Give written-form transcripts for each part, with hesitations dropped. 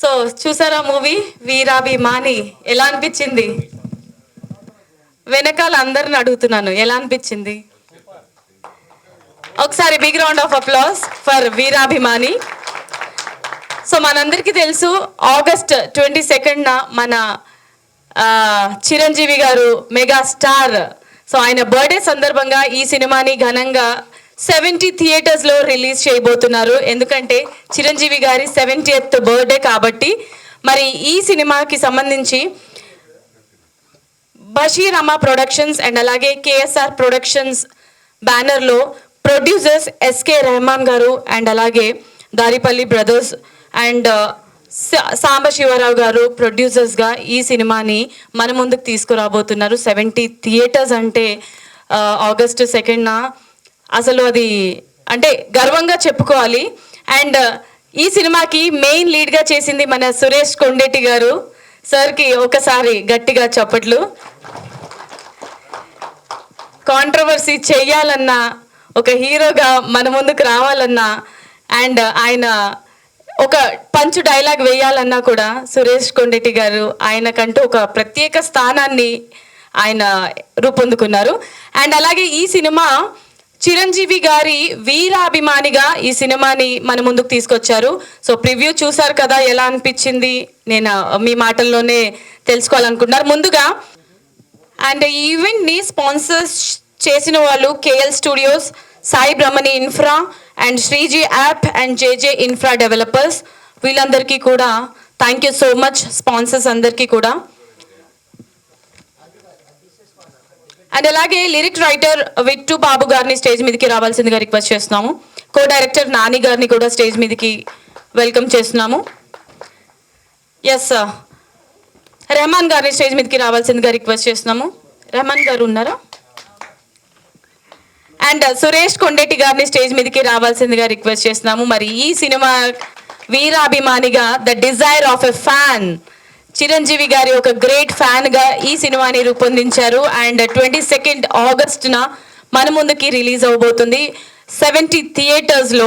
So చూసారా movie వీరాభిమాని ఎలా అనిపించింది? వెనకాల అందరిని అడుగుతున్నాను ఎలా అనిపించింది? ఒకసారి big round of applause for Veerabhimani. So మనందరికీ తెలుసు ఆగస్ట్ 22న మన చిరంజీవి గారు మెగాస్టార్, సో ఆయన బర్త్డే సందర్భంగా ఈ సినిమాని ఘనంగా 70 థియేటర్స్లో రిలీజ్ చేయబోతున్నారు. ఎందుకంటే చిరంజీవి గారి 70th బర్త్డే కాబట్టి. మరి ఈ సినిమాకి సంబంధించి బషీర్ అమ్మ ప్రొడక్షన్స్ అండ్ అలాగే కేఎస్ఆర్ ప్రొడక్షన్స్ బ్యానర్లో ప్రొడ్యూసర్స్ ఎస్కే రెహమాన్ గారు అండ్ అలాగే దారిపల్లి బ్రదర్స్ అండ్ సాంబశివరావు గారు ప్రొడ్యూసర్స్గా ఈ సినిమాని మన ముందుకు తీసుకురాబోతున్నారు. 70 థియేటర్స్ అంటే ఆగస్టు 2న అసలు అది అంటే గర్వంగా చెప్పుకోవాలి. అండ్ ఈ సినిమాకి మెయిన్ లీడ్గా చేసింది మన సురేష్ కొండెట్టి గారు. సార్కి ఒకసారి గట్టిగా చప్పట్లు. కాంట్రవర్సీ చెయ్యాలన్నా, ఒక హీరోగా మన ముందుకు రావాలన్నా అండ్ ఆయన ఒక పంచు డైలాగ్ వేయాలన్నా కూడా సురేష్ కొండెట్టి గారు ఆయనకంటూ ఒక ప్రత్యేక స్థానాన్ని ఆయన రూపొందుకున్నారు. అండ్ అలాగే ఈ సినిమా చిరంజీవి గారి వీరాభిమానిగా ఈ సినిమాని మన ముందుకు తీసుకొచ్చారు. సో ప్రివ్యూ చూసారు కదా, ఎలా అనిపించింది నేను మీ మాటల్లోనే తెలుసుకోవాలనుకుంటున్నారు ముందుగా. అండ్ ఈ ఈవెంట్ని స్పాన్సర్స్ చేసిన వాళ్ళు KL studios, Sai Brahmani infra and Sriji app and JJ infra developers, వీళ్ళందరికీ కూడా thank you so much sponsors అందరికీ కూడా. అండ్ అలాగే లిరిక్ రైటర్ విట్టు బాబు గారిని స్టేజ్ మీదకి రావాల్సిందిగా రిక్వెస్ట్ చేస్తున్నాము. కో డైరెక్టర్ నాని గారిని కూడా స్టేజ్ మీదకి వెల్కమ్ చేస్తున్నాము. ఎస్ రెహమాన్ గారిని స్టేజ్ మీదకి రావాల్సిందిగా రిక్వెస్ట్ చేస్తున్నాము. రెహమాన్ గారు ఉన్నారా? అండ్ సురేష్ కొండెట్టి గారిని స్టేజ్ మీదకి రావాల్సిందిగా రిక్వెస్ట్ చేస్తున్నాము. మరి ఈ సినిమా వీరాభిమానిగా the desire of a fan Chiranjeevi గారి ఒక గ్రేట్ ఫ్యాన్గా ఈ సినిమాని రూపొందించారు. అండ్ 22 ఆగస్టున మన ముందుకి రిలీజ్ అవబోతుంది 70 థియేటర్స్లో.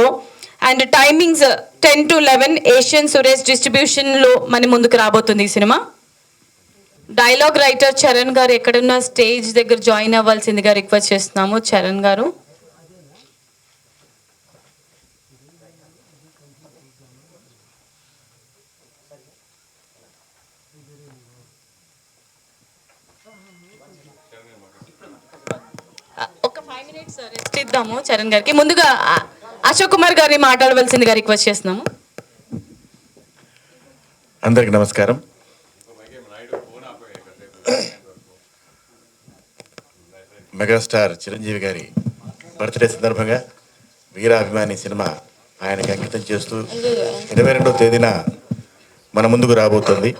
And timings 10 to 11 Asian Suresh డిస్ట్రిబ్యూషన్లో మన ముందుకు రాబోతుంది ఈ సినిమా. డైలాగ్ రైటర్ చరణ్ గారు ఎక్కడున్న స్టేజ్ దగ్గర జాయిన్ అవ్వాల్సిందిగా రిక్వెస్ట్ చేస్తున్నాము. చరణ్ గారు. ఒక 5 minutes రెస్ట్ ఇద్దాము చరణ్ గారికి. ముందుగా అశోక్ కుమార్ గారిని మాట్లాడవలసిందిగా రిక్వెస్ట్ చేస్తున్నాము. అందరికి నమస్కారం. మెగాస్టార్ చిరంజీవి గారి బర్త్డే సందర్భంగా వీరాభిమాని సినిమా ఆయనకి అంకితం చేస్తూ 22వ తేదీన మన ముందుకు రాబోతుంది.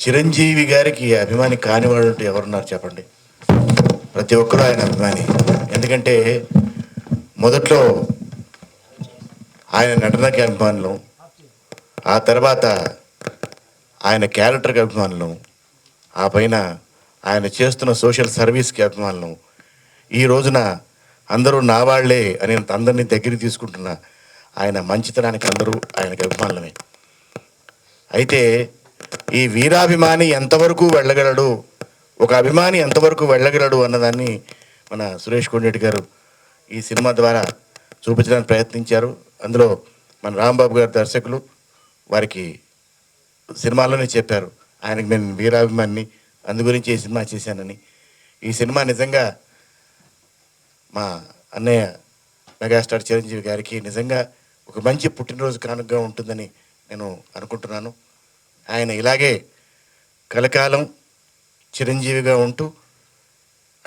చిరంజీవి గారికి అభిమాని కానివాడు ఎవరున్నారు చెప్పండి? ప్రతి ఒక్కరూ ఆయన అభిమాని. ఎందుకంటే మొదట్లో ఆయన నటనకి అభిమానులు, ఆ తర్వాత ఆయన క్యారెక్టర్కి అభిమానులు, ఆ పైన ఆయన చేస్తున్న సోషల్ సర్వీస్కి అభిమానులు, ఈ రోజున అందరూ నా వాళ్లే అని అందరినీ దగ్గరికి తీసుకుంటున్న ఆయన మంచితనానికి అందరూ ఆయనకి అభిమానులమే. అయితే ఈ వీరాభిమాని ఎంతవరకు వెళ్ళగలడు, ఒక అభిమాని ఎంతవరకు వెళ్ళగలడు అన్నదాన్ని మన సురేష్ కొండెట్టి గారు ఈ సినిమా ద్వారా చూపించడానికి ప్రయత్నించారు. అందులో మన రాంబాబు గారు దర్శకులు, వారికి సినిమాలోనే చెప్పారు ఆయనకి నేను వీరాభిమాని, అందు గురించి ఈ సినిమా చేశానని. ఈ సినిమా నిజంగా మా అన్నయ్య మెగాస్టార్ చిరంజీవి గారికి నిజంగా ఒక మంచి పుట్టినరోజు కానుకగా ఉంటుందని నేను అనుకుంటున్నాను. ఆయన ఇలాగే కలకాలం చిరంజీవిగా ఉంటూ,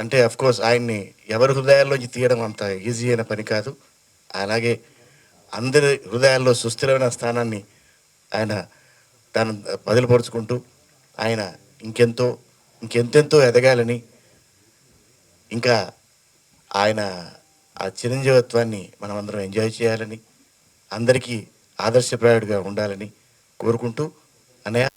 అంటే అఫ్కోర్స్ ఆయన్ని ఎవరి హృదయాల్లోంచి తీయడం అంత ఈజీ అయిన పని కాదు. అలాగే అందరి హృదయాల్లో సుస్థిరమైన స్థానాన్ని ఆయన దాన్ని బదిలిపరుచుకుంటూ ఆయన ఇంకెంతెంతో ఎదగాలని, ఇంకా ఆయన ఆ చిరంజీవత్వాన్ని మనమందరం ఎంజాయ్ చేయాలని, అందరికీ ఆదర్శప్రాయుడిగా ఉండాలని కోరుకుంటూ, అన్నయ్య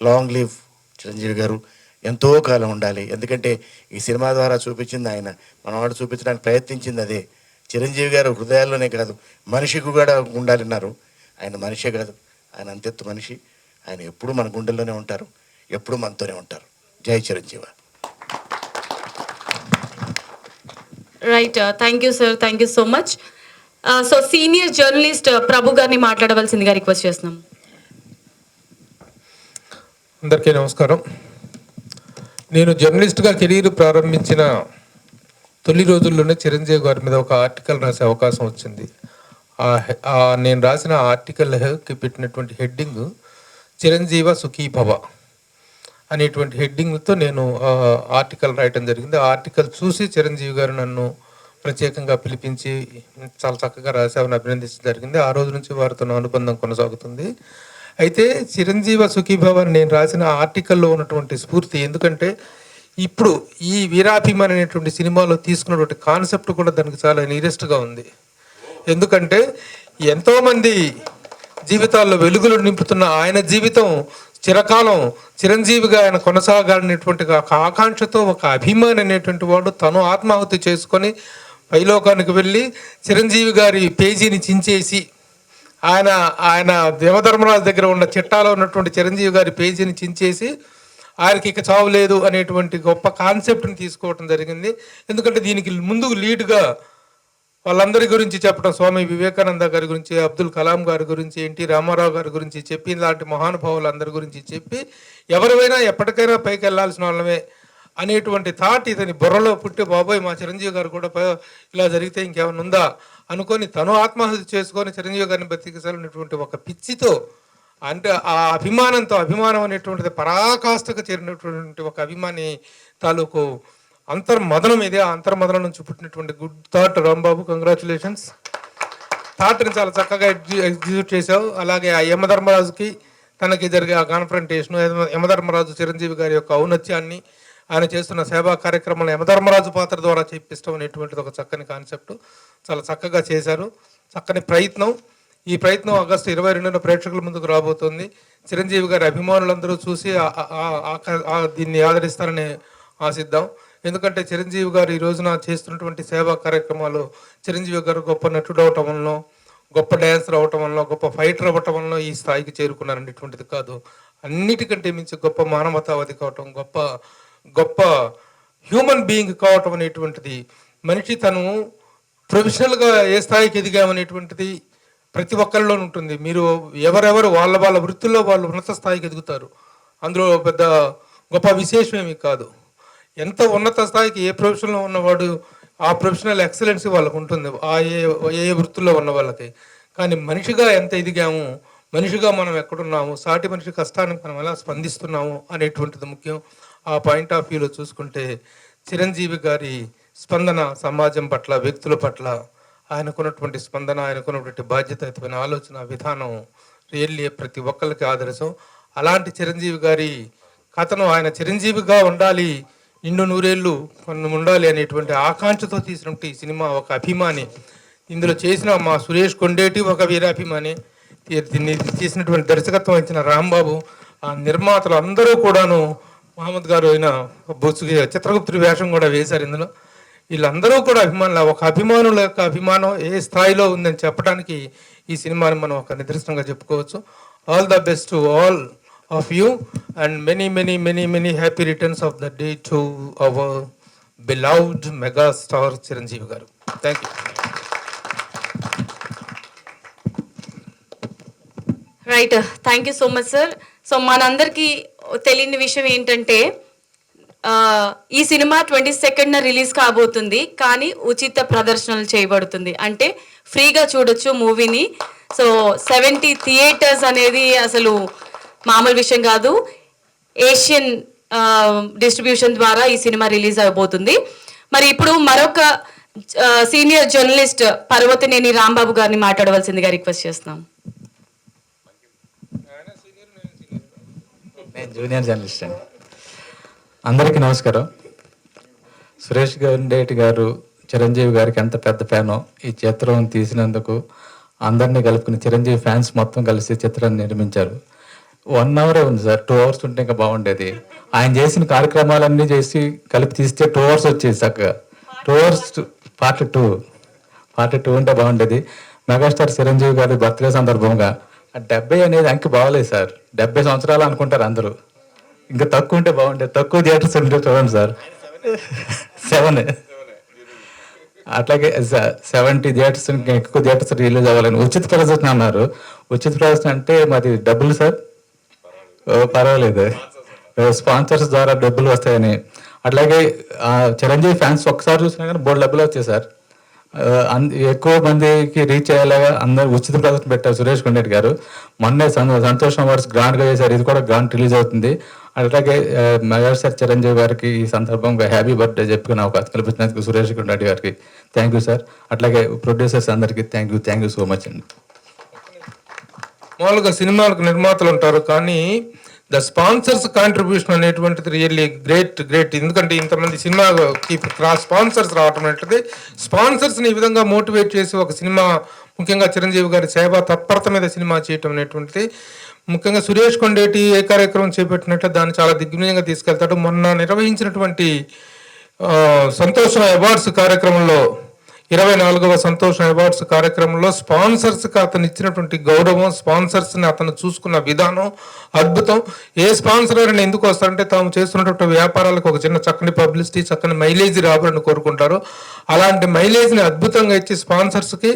లాంగ్ లివ్ చిరంజీవి గారు, ఎంతో కాలం ఉండాలి. ఎందుకంటే ఈ సినిమా ద్వారా చూపించింది ఆయన, మనవాడు చూపించడానికి ప్రయత్నించింది అదే. చిరంజీవి గారు హృదయాల్లోనే కాదు మనిషికి కూడా ఉండాలన్నారు. ఆయన మనిషే కాదు, ఆయన అంతెత్తు మనిషి. ఆయన ఎప్పుడూ మన గుండెల్లోనే ఉంటారు, ఎప్పుడూ మనతోనే ఉంటారు. జై Chiranjeevi. Right, thank you sir, thank you so much. So senior journalist Prabhu గారిని మాట్లాడవలసిందిగా రిక్వెస్ట్ చేస్తున్నాం. అందరికీ నమస్కారం. నేను జర్నలిస్ట్గా కెరీర్ ప్రారంభించిన తొలి రోజుల్లోనే చిరంజీవి గారి మీద ఒక ఆర్టికల్ రాసే అవకాశం వచ్చింది. నేను రాసిన ఆర్టికల్కి పెట్టినటువంటి హెడ్డింగ్ చిరంజీవ సుఖీ భవ అనేటువంటి హెడ్డింగ్తో నేను ఆర్టికల్ రాయటం జరిగింది. ఆ ఆర్టికల్ చూసి చిరంజీవి గారు నన్ను ప్రత్యేకంగా పిలిపించి చాలా చక్కగా రాసావని అభినందించడం జరిగింది. ఆ రోజు నుంచి వారితో నా అనుబంధం కొనసాగుతుంది. అయితే చిరంజీవ సుఖీభవ నేను రాసిన ఆర్టికల్లో ఉన్నటువంటి స్ఫూర్తి, ఎందుకంటే ఇప్పుడు ఈ వీరాభిమాన్ అనేటువంటి సినిమాలో తీసుకున్నటువంటి కాన్సెప్ట్ కూడా దానికి చాలా నీరెస్ట్గా ఉంది. ఎందుకంటే ఎంతోమంది జీవితాల్లో వెలుగులు నింపుతున్న ఆయన జీవితం చిరకాలం చిరంజీవిగా ఆయన కొనసాగాలనేటువంటి ఒక ఆకాంక్షతో ఒక అభిమాని అనేటువంటి వాడు తను ఆత్మాహుతి చేసుకొని పైలోకానికి వెళ్ళి చిరంజీవి గారి పేజీని చించేసి ఆయన దేవధర్మరాజు దగ్గర ఉన్న చిట్టాలో ఉన్నటువంటి చిరంజీవి గారి పేజీని చించేసి ఆయనకి ఇక చావు లేదు అనేటువంటి గొప్ప కాన్సెప్ట్ని తీసుకోవడం జరిగింది. ఎందుకంటే దీనికి ముందుకు లీడ్గా వాళ్ళందరి గురించి చెప్పడం, స్వామి వివేకానంద గారి గురించి, అబ్దుల్ కలాం గారి గురించి, ఎన్టీ రామారావు గారి గురించి చెప్పి, ఇలాంటి మహానుభావులు అందరి గురించి చెప్పి ఎవరివైనా ఎప్పటికైనా పైకి వెళ్ళాల్సిన వాళ్ళమే అనేటువంటి థాట్ ఇతని బుర్రలో పుట్టి, బాబోయ్ మా చిరంజీవి గారు కూడా ఇలా జరిగితే ఇంకేమైనా ఉందా అనుకొని తను ఆత్మహత్య చేసుకొని చిరంజీవి గారిని బతికించాలనేటువంటి ఒక పిచ్చితో, అంటే ఆ అభిమానం అనేటువంటిది పరాకాష్ఠకు చేరినటువంటి ఒక అభిమాని తాలూకు అంతర్మదనం ఇది. ఆ అంతర్మదనం నుంచి పుట్టినటువంటి గుడ్ థాట్. రాంబాబు, కంగ్రాచులేషన్స్. థాట్ని చాలా చక్కగా ఎగ్జిక్యూట్ చేశావు. అలాగే ఆ యమధర్మరాజుకి తనకి జరిగే ఆ కాన్ఫరంటేషను, యమధర్మరాజు చిరంజీవి గారి యొక్క ఔన్నత్యాన్ని, ఆయన చేస్తున్న సేవా కార్యక్రమాలను యమధర్మరాజు పాత్ర ద్వారా చేపిస్తాం అనేటువంటిది ఒక చక్కని కాన్సెప్ట్. చాలా చక్కగా చేశారు, చక్కని ప్రయత్నం. ఈ ప్రయత్నం ఆగస్టు 22న ప్రేక్షకుల ముందుకు రాబోతుంది. చిరంజీవి గారి అభిమానులందరూ చూసి దీన్ని ఆదరిస్తారని ఆశిద్దాం. ఎందుకంటే చిరంజీవి గారు ఈ రోజున చేస్తున్నటువంటి సేవా కార్యక్రమాలు, చిరంజీవి గారు గొప్ప నటుడు అవటం వలన, గొప్ప డ్యాన్సర్ అవటం వలన, గొప్ప ఫైటర్ అవ్వటం వలన ఈ స్థాయికి చేరుకున్నారనేటువంటిది కాదు, అన్నిటికంటే మించి గొప్ప మానవతావాది కావటం, గొప్ప హ్యూమన్ బీయింగ్ కావటం అనేటువంటిది, మనిషి తను ప్రొఫెషనల్గా ఏ స్థాయికి ఎదిగామనేటువంటిది ప్రతి ఒక్కరిలో ఉంటుంది. మీరు ఎవరెవరు వాళ్ళ వృత్తుల్లో వాళ్ళు ఉన్నత స్థాయికి ఎదుగుతారు. అందులో పెద్ద గొప్ప విశేషమేమీ కాదు. ఎంత ఉన్నత స్థాయికి ఏ ప్రొఫెషన్లో ఉన్నవాడు ఆ ప్రొఫెషనల్ ఎక్సలెన్సీ వాళ్ళకు ఉంటుంది, ఏ వృత్తుల్లో ఉన్న వాళ్ళకి. కానీ మనిషిగా ఎంత ఎదిగాము, మనిషిగా మనం ఎక్కడున్నాము, సాటి మనిషి కష్టానికి మనం ఎలా స్పందిస్తున్నాము అనేటువంటిది ముఖ్యం. ఆ పాయింట్ ఆఫ్ వ్యూలో చూసుకుంటే చిరంజీవి గారి స్పందన సమాజం పట్ల, వ్యక్తుల పట్ల ఆయనకున్నటువంటి స్పందన, ఆయనకున్నటువంటి బాధ్యతయుతమైన ఆలోచన విధానం రియల్లీ ప్రతి ఒక్కరికి ఆదర్శం. అలాంటి చిరంజీవి గారి కథను ఆయన చిరంజీవిగా ఉండాలి, నిండు నూరేళ్ళు ఉండాలి అనేటువంటి ఆకాంక్షతో తీసినటువంటి ఈ సినిమా ఒక అభిమాని, ఇందులో చేసిన మా సురేష్ కొండేటి ఒక వీరాభిమాని, దీన్ని చేసినటువంటి దర్శకత్వం ఇచ్చిన రాంబాబు, ఆ నిర్మాతలు అందరూ కూడాను, మహమ్మద్ గారు అయిన చిత్రగుప్తుడి వేషం కూడా వేశారు ఇందులో. వీళ్ళందరూ కూడా అభిమానులు. ఒక అభిమానుల యొక్క అభిమానం ఏ స్థాయిలో ఉందని చెప్పడానికి ఈ సినిమాని మనం ఒక నిదర్శనంగా చెప్పుకోవచ్చు. All the best to all of you and many happy returns of the day to our beloved mega star Chiranjeevi garu. Thank you. Right, thank you so much sir. So మనందరికీ తెలియని విషయం ఏంటంటే ఈ సినిమా 22న రిలీజ్ కాబోతుంది, కానీ ఉచిత ప్రదర్శనలు చేయబడుతుంది. అంటే ఫ్రీగా చూడొచ్చు మూవీని. సో 70 థియేటర్స్ అనేది అసలు మామూలు విషయం కాదు. ఏషియన్ డిస్ట్రిబ్యూషన్ ద్వారా ఈ సినిమా రిలీజ్ అవబోతుంది. మరి ఇప్పుడు మరొక సీనియర్ జర్నలిస్ట్ పర్వతనేని రాంబాబు గారిని మాట్లాడవలసిందిగా రిక్వెస్ట్ చేస్తున్నాం. నేను జూనియర్ జర్నలిస్ట్ అండి. అందరికీ నమస్కారం. సురేష్ కొండేటి గారు చిరంజీవి గారికి ఎంత పెద్ద ఫ్యానో, ఈ చిత్రం తీసినందుకు అందరినీ కలుపుకుని చిరంజీవి ఫ్యాన్స్ మొత్తం కలిసి చిత్రాన్ని నిర్మించారు. 1 hour ఉంది సార్, 2 hours ఉంటే ఇంకా బాగుండేది. ఆయన చేసిన కార్యక్రమాలన్నీ చేసి కలిపి తీస్తే 2 hours వచ్చేది చక్కగా. 2 hours పార్ట్ 2 పార్ట్ 2 ఉంటే బాగుండేది. మెగాస్టార్ చిరంజీవి గారి బర్త్డే సందర్భంగా ఆ 70 అనేది అంకి బాగలేదు సార్. 70 సంవత్సరాలు అనుకుంటారు అందరూ. ఇంకా తక్కువ ఉంటే బాగుండేది. తక్కువ థియేటర్స్ ఉంటే చూడండి సార్. 7 అట్లాగే 70 థియేటర్స్ ఇంకా ఎక్కువ థియేటర్స్ రిలీజ్ అవ్వాలని ఉచిత ప్రదర్శన అన్నారు. ఉచిత ప్రదర్శన అంటే మాది డబ్బులు సార్. పర్వాలేదు, స్పాన్సర్స్ ద్వారా డబ్బులు వస్తాయని. అట్లాగే చిరంజీవి ఫ్యాన్స్ ఒక్కసారి చూసినా కానీ బోర్డు డబ్బులు వచ్చాయి సార్. ఎక్కువ మందికి రీచ్ అయ్యేలాగా అందరూ ఉచిత ప్రదర్శన పెట్టారు సురేష్ కొండరెడ్డి గారు. మొన్నే సంతోషం అవార్డ్స్ గ్రాండ్గా చేశారు. ఇది కూడా గ్రాండ్ రిలీజ్ అవుతుంది. అట్లాగే మెగాస్టార్ చిరంజీవి గారికి ఈ సందర్భంగా హ్యాపీ బర్త్డే చెప్పుకునే అవకాశం కల్పించినందుకు సురేష్ కొండరెడ్డి గారికి థ్యాంక్ యూ సార్. అట్లాగే ప్రొడ్యూసర్స్ అందరికీ థ్యాంక్ యూ సో మచ్ అండి. మామూలుగా సినిమాలకు నిర్మాతలు ఉంటారు, కానీ ద స్పాన్సర్స్ కాంట్రిబ్యూషన్ అనేటువంటిది రియల్లీ గ్రేట్. ఎందుకంటే ఇంతమంది సినిమాకి స్పాన్సర్స్ రావటం అనేటువంటిది, స్పాన్సర్స్ని ఈ విధంగా మోటివేట్ చేసి ఒక సినిమా, ముఖ్యంగా చిరంజీవి గారి సేవా తత్పరత మీద సినిమా చేయటం అనేటువంటిది, ముఖ్యంగా సురేష్ కొండేటి ఏ కార్యక్రమం చేపట్టినట్లే దాన్ని చాలా దిగ్విజయంగా తీసుకెళ్తాడు. మొన్న నిర్వహించినటువంటి సంతోషం అవార్డ్స్ కార్యక్రమంలో 24వ సంతోషం అవార్డ్స్ కార్యక్రమంలో స్పాన్సర్స్కి అతను ఇచ్చినటువంటి గౌరవం, స్పాన్సర్స్ని అతను చూసుకున్న విధానం అద్భుతం. ఏ స్పాన్సర్ అయినా ఎందుకు వస్తారంటే తాము చేస్తున్నటువంటి వ్యాపారాలకు ఒక చిన్న చక్కని పబ్లిసిటీ, చక్కని మైలేజ్ రావాలని కోరుకుంటారు. అలాంటి మైలేజ్ని అద్భుతంగా ఇచ్చి స్పాన్సర్స్కి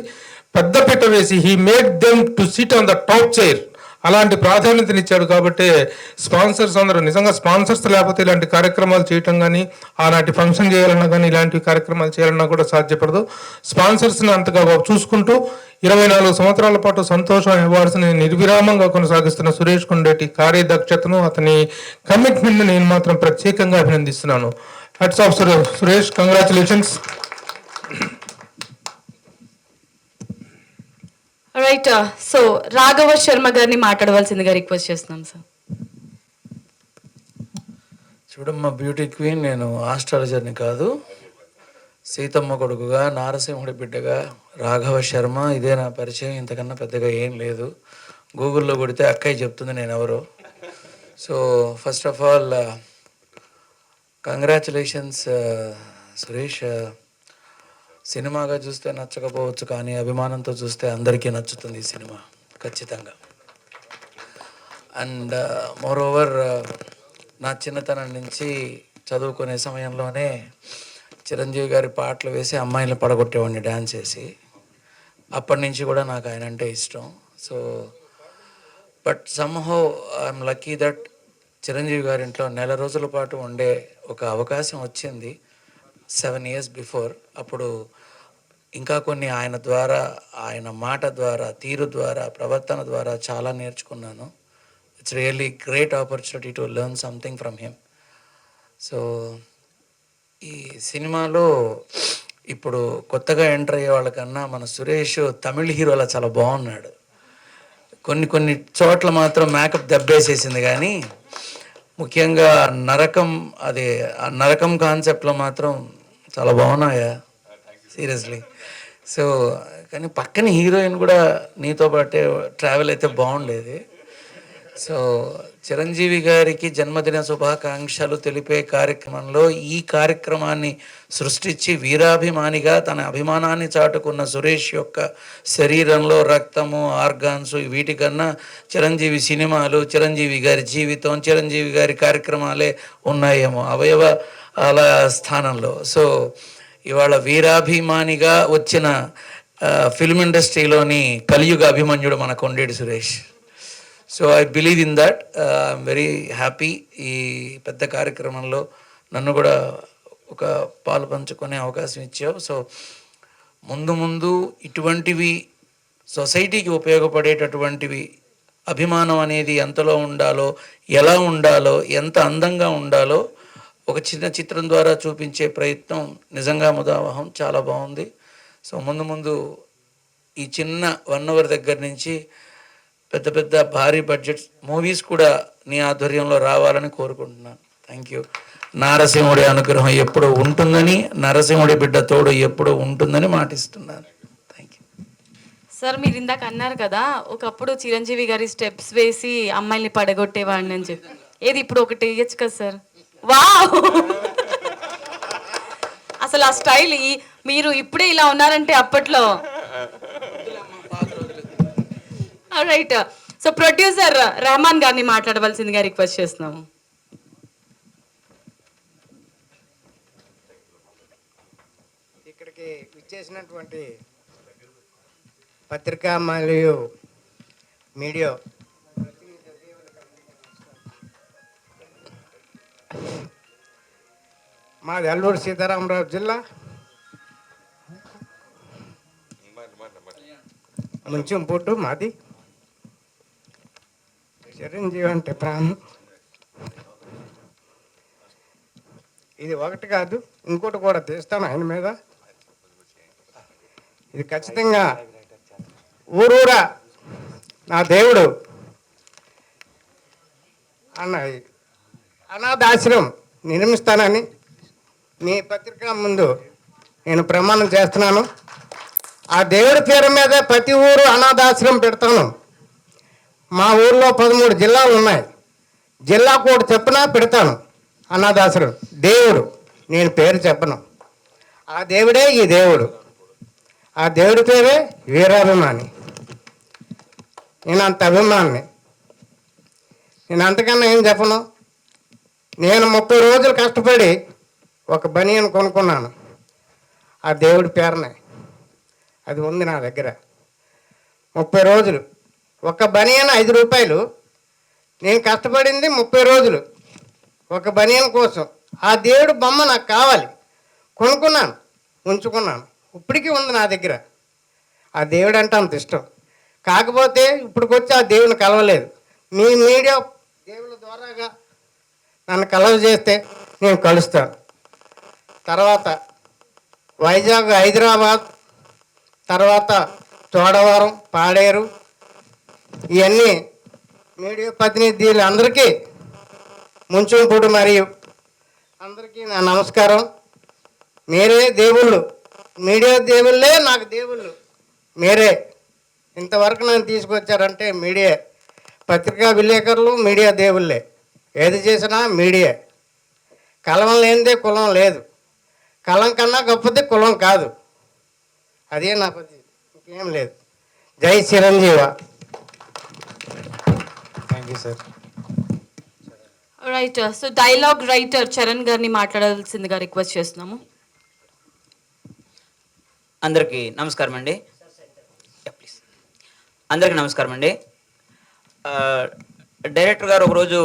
పెద్దపీట వేసి he made them to SIT on the top chair. అలాంటి ప్రాధాన్యతనిచ్చాడు. కాబట్టి స్పాన్సర్స్ అందరూ నిజంగా స్పాన్సర్స్ లేకపోతే ఇలాంటి కార్యక్రమాలు చేయటం కానీ, ఆనాటి ఫంక్షన్ చేయాలన్నా కానీ, ఇలాంటి కార్యక్రమాలు చేయాలన్నా కూడా సాధ్యపడదు. స్పాన్సర్స్ని అంతగా చూసుకుంటూ 24 సంవత్సరాల పాటు సంతోషం అవార్డ్స్ని నిర్విరామంగా కొనసాగిస్తున్న సురేష్ కొండరెడ్డి కార్యదక్షతను, అతని కమిట్మెంట్ని నేను మాత్రం ప్రత్యేకంగా అభినందిస్తున్నాను. Heads of Suresh, congratulations. Right. So Raghava Sharma గారిని మాట్లాడవలసిందిగా రిక్వెస్ట్ చేస్తున్నాం సార్. చూడమ్మా బ్యూటీ క్వీన్, నేను ఆస్ట్రాలజర్ని కాదు, సీతమ్మ కొడుకుగా, నారసింహుడి బిడ్డగా రాఘవ శర్మ, ఇదే నా పరిచయం. ఇంతకన్నా పెద్దగా ఏం లేదు. గూగుల్లో కొడితే అక్కయ్య చెప్తుంది నేను ఎవరో. So first of all congratulations Suresh. సినిమాగా చూస్తే నచ్చకపోవచ్చు, కానీ అభిమానంతో చూస్తే అందరికీ నచ్చుతుంది ఈ సినిమా ఖచ్చితంగా. అండ్ మోర్ ఓవర్, నా చిన్నతనం నుంచి చదువుకునే సమయంలోనే చిరంజీవి గారి పాటలు వేసి అమ్మాయిలను పడగొట్టేవాడిని డ్యాన్స్ చేసి. అప్పటి నుంచి కూడా నాకు ఆయన అంటే ఇష్టం. So but somehow I'm lucky that Chiranjeevi గారి ఇంట్లో 1 నెల రోజుల పాటు ఉండే ఒక అవకాశం వచ్చింది 7 years బిఫోర్. అప్పుడు ఇంకా కొన్ని ఆయన ద్వారా, ఆయన మాట ద్వారా, తీరు ద్వారా, ప్రవర్తన ద్వారా చాలా నేర్చుకున్నాను. It's really great opportunity to learn something from him. So ఈ సినిమాలో ఇప్పుడు కొత్తగా ఎంటర్ అయ్యే వాళ్ళకన్నా మన సురేష్ తమిళ హీరోలా చాలా బాగున్నాడు. కొన్ని చోట్ల మాత్రం మేకప్ దెబ్బేసేసింది, కానీ ముఖ్యంగా నరకం, అది ఆ నరకం కాన్సెప్ట్లో మాత్రం చాలా బాగున్నాయా సీరియస్లీ. సో కానీ పక్కన హీరోయిన్ కూడా నీతో పాటే ట్రావెల్ అయితే బాగుండేది. సో చిరంజీవి గారికి జన్మదిన శుభాకాంక్షలు తెలిపే కార్యక్రమంలో ఈ కార్యక్రమాన్ని సృష్టించి వీరాభిమానిగా తన అభిమానాన్ని చాటుకున్న సురేష్ యొక్క శరీరంలో రక్తము, ఆర్గాన్స్, వీటికన్నా చిరంజీవి సినిమాలు, చిరంజీవి గారి జీవితం, చిరంజీవి గారి కార్యక్రమాలే ఉన్నాయేమో అవయవాల స్థానంలో. సో ఇవాళ వీరాభిమానిగా వచ్చిన ఫిల్మ్ ఇండస్ట్రీలోని కలియుగ అభిమన్యుడు మన Kondeti Suresh. So I believe in that. I'm very happy. ఈ పెద్ద కార్యక్రమంలో నన్ను కూడా ఒక పాలు పంచుకునే అవకాశం ఇచ్చావు. సో ముందు ఇటువంటివి సొసైటీకి ఉపయోగపడేటటువంటివి, అభిమానం అనేది ఎంతలో ఉండాలో, ఎలా ఉండాలో, ఎంత అందంగా ఉండాలో ఒక చిన్న చిత్రం ద్వారా చూపించే ప్రయత్నం నిజంగా ముదావహం, చాలా బాగుంది. సో ముందు ఈ చిన్న 1 hour దగ్గర నుంచి పెద్ద భారీ బడ్జెట్ మూవీస్ కూడా నీ ఆధ్వర్యంలో రావాలని కోరుకుంటున్నాను. Thank you. నారసింహుడి అనుగ్రహం ఎప్పుడు ఉంటుందని, నరసింహుడి బిడ్డ తోడు ఎప్పుడు ఉంటుందని మాటిస్తున్నాను. Thank you sir. మీరు ఇందాక అన్నారు కదా, ఒకప్పుడు చిరంజీవి గారి స్టెప్స్ వేసి అమ్మాయిల్ని పడగొట్టేవాడిని అని చెప్పి. ఏది ఇప్పుడు ఒకటి వేయచ్చు కదా సార్? వావ్! అసలు అసలు ఆ స్టైల్ మీరు ఇప్పుడే ఇలా ఉన్నారంటే అప్పట్లో. రైట్. సో ప్రొడ్యూసర్ రెహమాన్ గారిని మాట్లాడవలసిందిగా రిక్వెస్ట్ చేస్తున్నాము. ఇక్కడికి విచ్చేసినటువంటి పత్రికా మరియు మీడియా మాది అల్లూరు సీతారామరాజు జిల్లా ముంచెంపూటు మాది. చిరంజీవి అంటే ప్రాణం. ఇది ఒకటి కాదు, ఇంకోటి కూడా తీస్తాను ఆయన మీద. ఇది ఖచ్చితంగా ఊరూరా నా దేవుడు అనాథాశ్రమం నిర్మిస్తానని మీ పత్రిక ముందు నేను ప్రమాణం చేస్తున్నాను. ఆ దేవుడి పేరు మీద ప్రతి ఊరు అనాథాశ్రమం పెడతాను. మా ఊర్లో 13 జిల్లాలు ఉన్నాయి. జిల్లా కోడ్ చెప్పినా పెడతాను అనాథాశ్రమం. దేవుడు, నేను పేరు చెప్పను. ఆ దేవుడే ఈ దేవుడు. ఆ దేవుడి పేరే వీరాభిమాని. నేను అంత అభిమాని. నేను అంతకన్నా ఏం చెప్పను. నేను 30 రోజులు కష్టపడి ఒక బనియన్ కొనుక్కున్నాను ఆ దేవుడి పేరునే. అది ఉంది నా దగ్గర. 30 రోజులు ఒక బనియన్ 5 రూపాయలు. నేను కష్టపడింది 30 రోజులు ఒక బనియన్ కోసం. ఆ దేవుడి బొమ్మ నాకు కావాలి, కొనుక్కున్నాను, ఉంచుకున్నాను. ఇప్పటికీ ఉంది నా దగ్గర. ఆ దేవుడు అంటే అంత ఇష్టం. కాకపోతే ఇప్పటికొచ్చి ఆ దేవుని కలవలేదు. మీ మీడియా దేవుల ద్వారాగా నన్ను కలవ చేస్తే నేను కలుస్తాను. తర్వాత వైజాగ్, హైదరాబాద్, తర్వాత చోడవరం, పాడేరు, ఇవన్నీ మీడియా ప్రతినిధులు అందరికీ ముంచెంపూడి మరియు అందరికీ నా నమస్కారం. మీరే దేవుళ్ళు, మీడియా దేవుళ్ళే నాకు దేవుళ్ళు. మీరే ఇంతవరకు నన్ను తీసుకొచ్చారంటే మీడియా, పత్రికా విలేకరులు మీడియా దేవుళ్ళే. ఏది చేసినా మీడియా. కలం లేనిదే కులం లేదు, కలం కన్నా గొప్పది కులం కాదు. అదే నా పద్ధతి, ఇంకేం లేదు. జై Chiranjeeva. Thank you sir. Right. So dialogue writer Charan గారిని మాట్లాడాల్సిందిగా రిక్వెస్ట్ చేస్తున్నాము. అందరికీ నమస్కారం అండి. ప్లీజ్. అందరికీ నమస్కారం అండి. డైరెక్టర్ గారు ఒకరోజు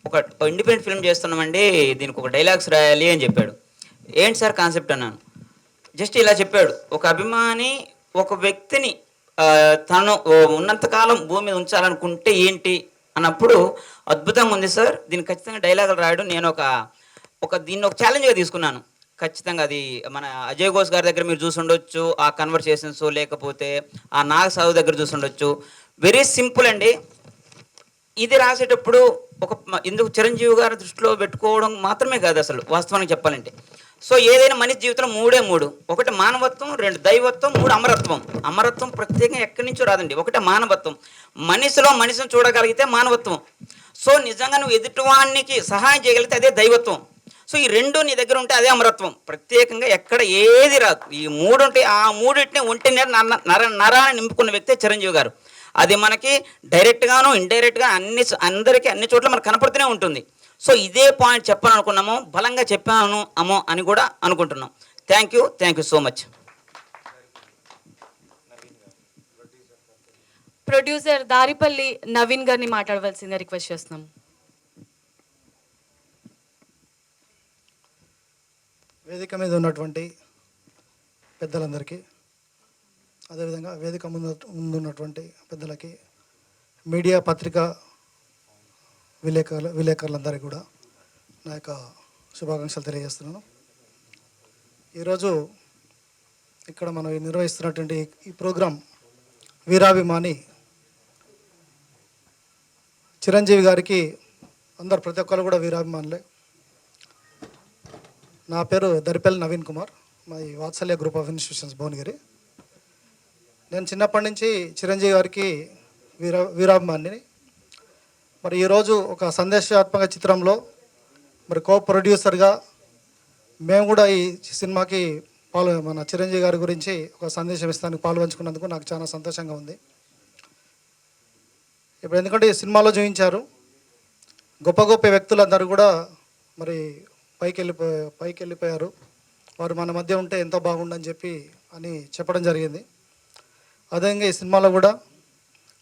ఒక ఇండిపెండెంట్ ఫిల్మ్ చేస్తున్నామండి, దీనికి ఒక డైలాగ్స్ రాయాలి అని చెప్పాడు. ఏంటి సార్ కాన్సెప్ట్ అన్నాను. జస్ట్ ఇలా చెప్పాడు. ఒక అభిమాని ఒక వ్యక్తిని తను ఉన్నంతకాలం భూమి మీద ఉంచాలనుకుంటే ఏంటి అన్నప్పుడు అద్భుతంగా ఉంది సార్, దీనికి ఖచ్చితంగా డైలాగులు రాయడం నేను దీన్ని ఒక ఛాలెంజ్గా తీసుకున్నాను. ఖచ్చితంగా అది మన అజయ్ ఘోష్ గారి దగ్గర మీరు చూసి ఉండొచ్చు, ఆ కన్వర్సేషన్స్, లేకపోతే ఆ నాగ సాగు దగ్గర చూసి ఉండొచ్చు. వెరీ సింపుల్ అండి. ఇది రాసేటప్పుడు ఎందుకు చిరంజీవి గారి దృష్టిలో పెట్టుకోవడం మాత్రమే కాదు అసలు వాస్తవానికి చెప్పాలంటే. సో ఏదైనా మనిషి జీవితంలో 3 ఒకటి మానవత్వం, 2 దైవత్వం, 3 అమరత్వం. అమరత్వం ప్రత్యేకంగా ఎక్కడి నుంచో రాదండి. ఒకటే మానవత్వం. మనిషిని చూడగలిగితే మానవత్వం. సో నిజంగా నువ్వు ఎదుటివానికి సహాయం చేయగలిగితే అదే దైవత్వం. సో ఈ 2 నీ దగ్గర ఉంటే అదే అమరత్వం. ప్రత్యేకంగా ఎక్కడ ఏది రాదు. ఈ 3 ఉంటే ఆ 3 ఒంటి నరాన్ని నింపుకున్న వ్యక్తే చిరంజీవి గారు. అది మనకి డైరెక్ట్గాను ఇండైరెక్ట్గా అందరికీ అన్ని చోట్ల మనకు కనపడుతూనే ఉంటుంది. సో ఇదే పాయింట్ చెప్పాలనుకున్నాము, బలంగా చెప్పాను అమ్మో అని కూడా అనుకుంటున్నాం. Thank you so much. Producer Daripalli Naveen గారిని మాట్లాడవలసిందిగా రిక్వెస్ట్ చేస్తున్నాం. వేదిక మీద ఉన్నటువంటి పెద్దలందరికీ, అదేవిధంగా వేదిక ముందున్నటువంటి పెద్దలకి, మీడియా పత్రికా విలేకరులందరికీ కూడా నా యొక్క శుభాకాంక్షలు తెలియజేస్తున్నాను. ఈరోజు ఇక్కడ మనం నిర్వహిస్తున్నటువంటి ఈ ప్రోగ్రాం వీరాభిమాని చిరంజీవి గారికి ప్రతి ఒక్కరు కూడా వీరాభిమానులే. నా పేరు దరిపల్లి నవీన్ కుమార్, మా వాత్సల్య గ్రూప్ ఆఫ్ ఇన్స్టిట్యూషన్స్ భువనగిరి. నేను చిన్నప్పటి నుంచి చిరంజీవి గారికి వీరాభిమానిని. మరి ఈరోజు ఒక సందేశాత్మక చిత్రంలో కో ప్రొడ్యూసర్గా మేము కూడా ఈ సినిమాకి మన చిరంజీవి గారి గురించి ఒక సందేశం ఇస్తానికి పాల్పంచుకున్నందుకు నాకు చాలా సంతోషంగా ఉంది. ఇప్పుడు ఎందుకంటే ఈ సినిమాలో చూపించారు గొప్ప గొప్ప వ్యక్తులందరూ కూడా మరి పైకి వెళ్ళిపోయారు. వారు మన మధ్య ఉంటే ఎంతో బాగుండని చెప్పి అని చెప్పడం జరిగింది. అదేవిధంగా ఈ సినిమాలో కూడా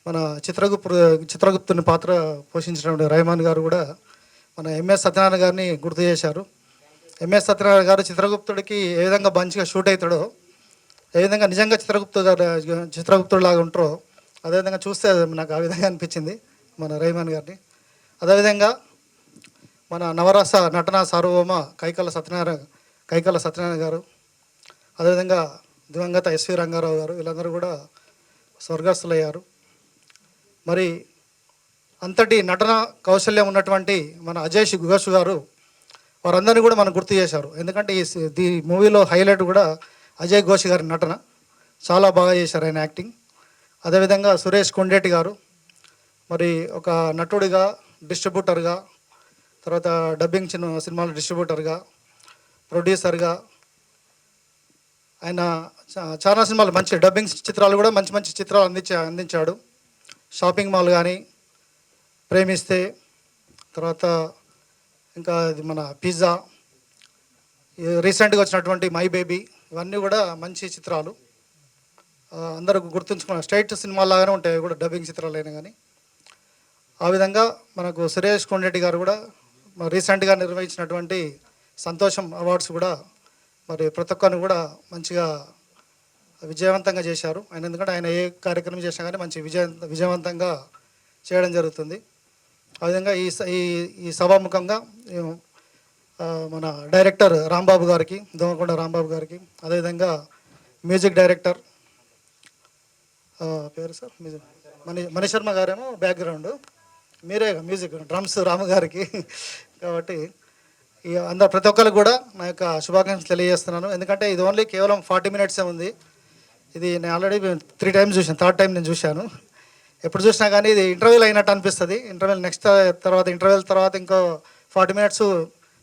మన చిత్రగుప్తుని పాత్ర పోషించినటువంటి రెహమాన్ గారు కూడా మన ఎంఎస్ సత్యనారాయణ గారిని గుర్తు చేశారు. ఎంఎస్ సత్యనారాయణ గారు చిత్రగుప్తుడికి ఏ విధంగా మంచిగా షూట్ అవుతాడో, ఏ విధంగా నిజంగా చిత్రగుప్తుడు లాగా ఉంటారో అదేవిధంగా చూస్తే నాకు ఆ విధంగా అనిపించింది మన రెహమాన్ గారిని. అదేవిధంగా మన నవరస నటన సార్వభౌమ కైకాల సత్యనారాయణ గారు, అదేవిధంగా దివంగత ఎస్వి రంగారావు గారు, వీళ్ళందరూ కూడా స్వర్గస్థులయ్యారు. మరి అంతటి నటన కౌశల్యం ఉన్నటువంటి మన అజయ్ ఘోష్ గారు వారందరినీ కూడా మనం గుర్తు చేశారు. ఎందుకంటే ఈ మూవీలో హైలైట్ కూడా అజయ్ ఘోష్ గారి నటన చాలా బాగా చేశారు ఆయన యాక్టింగ్. అదేవిధంగా సురేష్ కొండేటి గారు మరి ఒక నటుడిగా, డిస్ట్రిబ్యూటర్గా, తర్వాత డబ్బింగ్ సినిమాల డిస్ట్రిబ్యూటర్గా, ప్రొడ్యూసర్గా ఆయన చాలా సినిమాలు మంచి డబ్బింగ్ చిత్రాలు కూడా మంచి మంచి చిత్రాలు అందించాడు. షాపింగ్ మాల్ కానీ, ప్రేమిస్తే, తర్వాత ఇంకా ఇది మన పిజ్జా, రీసెంట్గా వచ్చినటువంటి మై బేబీ, ఇవన్నీ కూడా మంచి చిత్రాలు. అందరూ గుర్తుంచుకున్న స్ట్రైట్ సినిమాలాగానే ఉంటాయి కూడా డబ్బింగ్ చిత్రాలు అయినా కానీ. ఆ విధంగా మనకు సురేష్ కొండరెడ్డి గారు కూడా రీసెంట్గా నిర్వహించినటువంటి సంతోషం అవార్డ్స్ కూడా మరి ప్రతి ఒక్కరిని కూడా మంచిగా విజయవంతంగా చేశారు ఆయన. ఎందుకంటే ఆయన ఏ కార్యక్రమం చేసినా కానీ మంచి విజయవంతంగా చేయడం జరుగుతుంది. ఆ విధంగా ఈ సభాముఖంగా మన డైరెక్టర్ రాంబాబు గారికి, దోమకొండ రాంబాబు గారికి, అదేవిధంగా మ్యూజిక్ డైరెక్టర్ పేరు సార్ మణిశర్మ గారేమో బ్యాక్గ్రౌండ్, మీరే మ్యూజిక్ డ్రమ్స్ రాము గారికి. కాబట్టి అందరు ప్రతి ఒక్కరికి కూడా నా యొక్క శుభాకాంక్షలు తెలియజేస్తున్నాను. ఎందుకంటే ఇది ఓన్లీ కేవలం 40 minutes ఉంది. ఇది నేను ఆల్రెడీ 3 times చూశాను, 3rd time నేను చూశాను. ఎప్పుడు చూసినా కానీ ఇది ఇంటర్వ్యూలు అయినట్టు అనిపిస్తుంది. ఇంటర్వ్యూల తర్వాత ఇంకో 40 minutes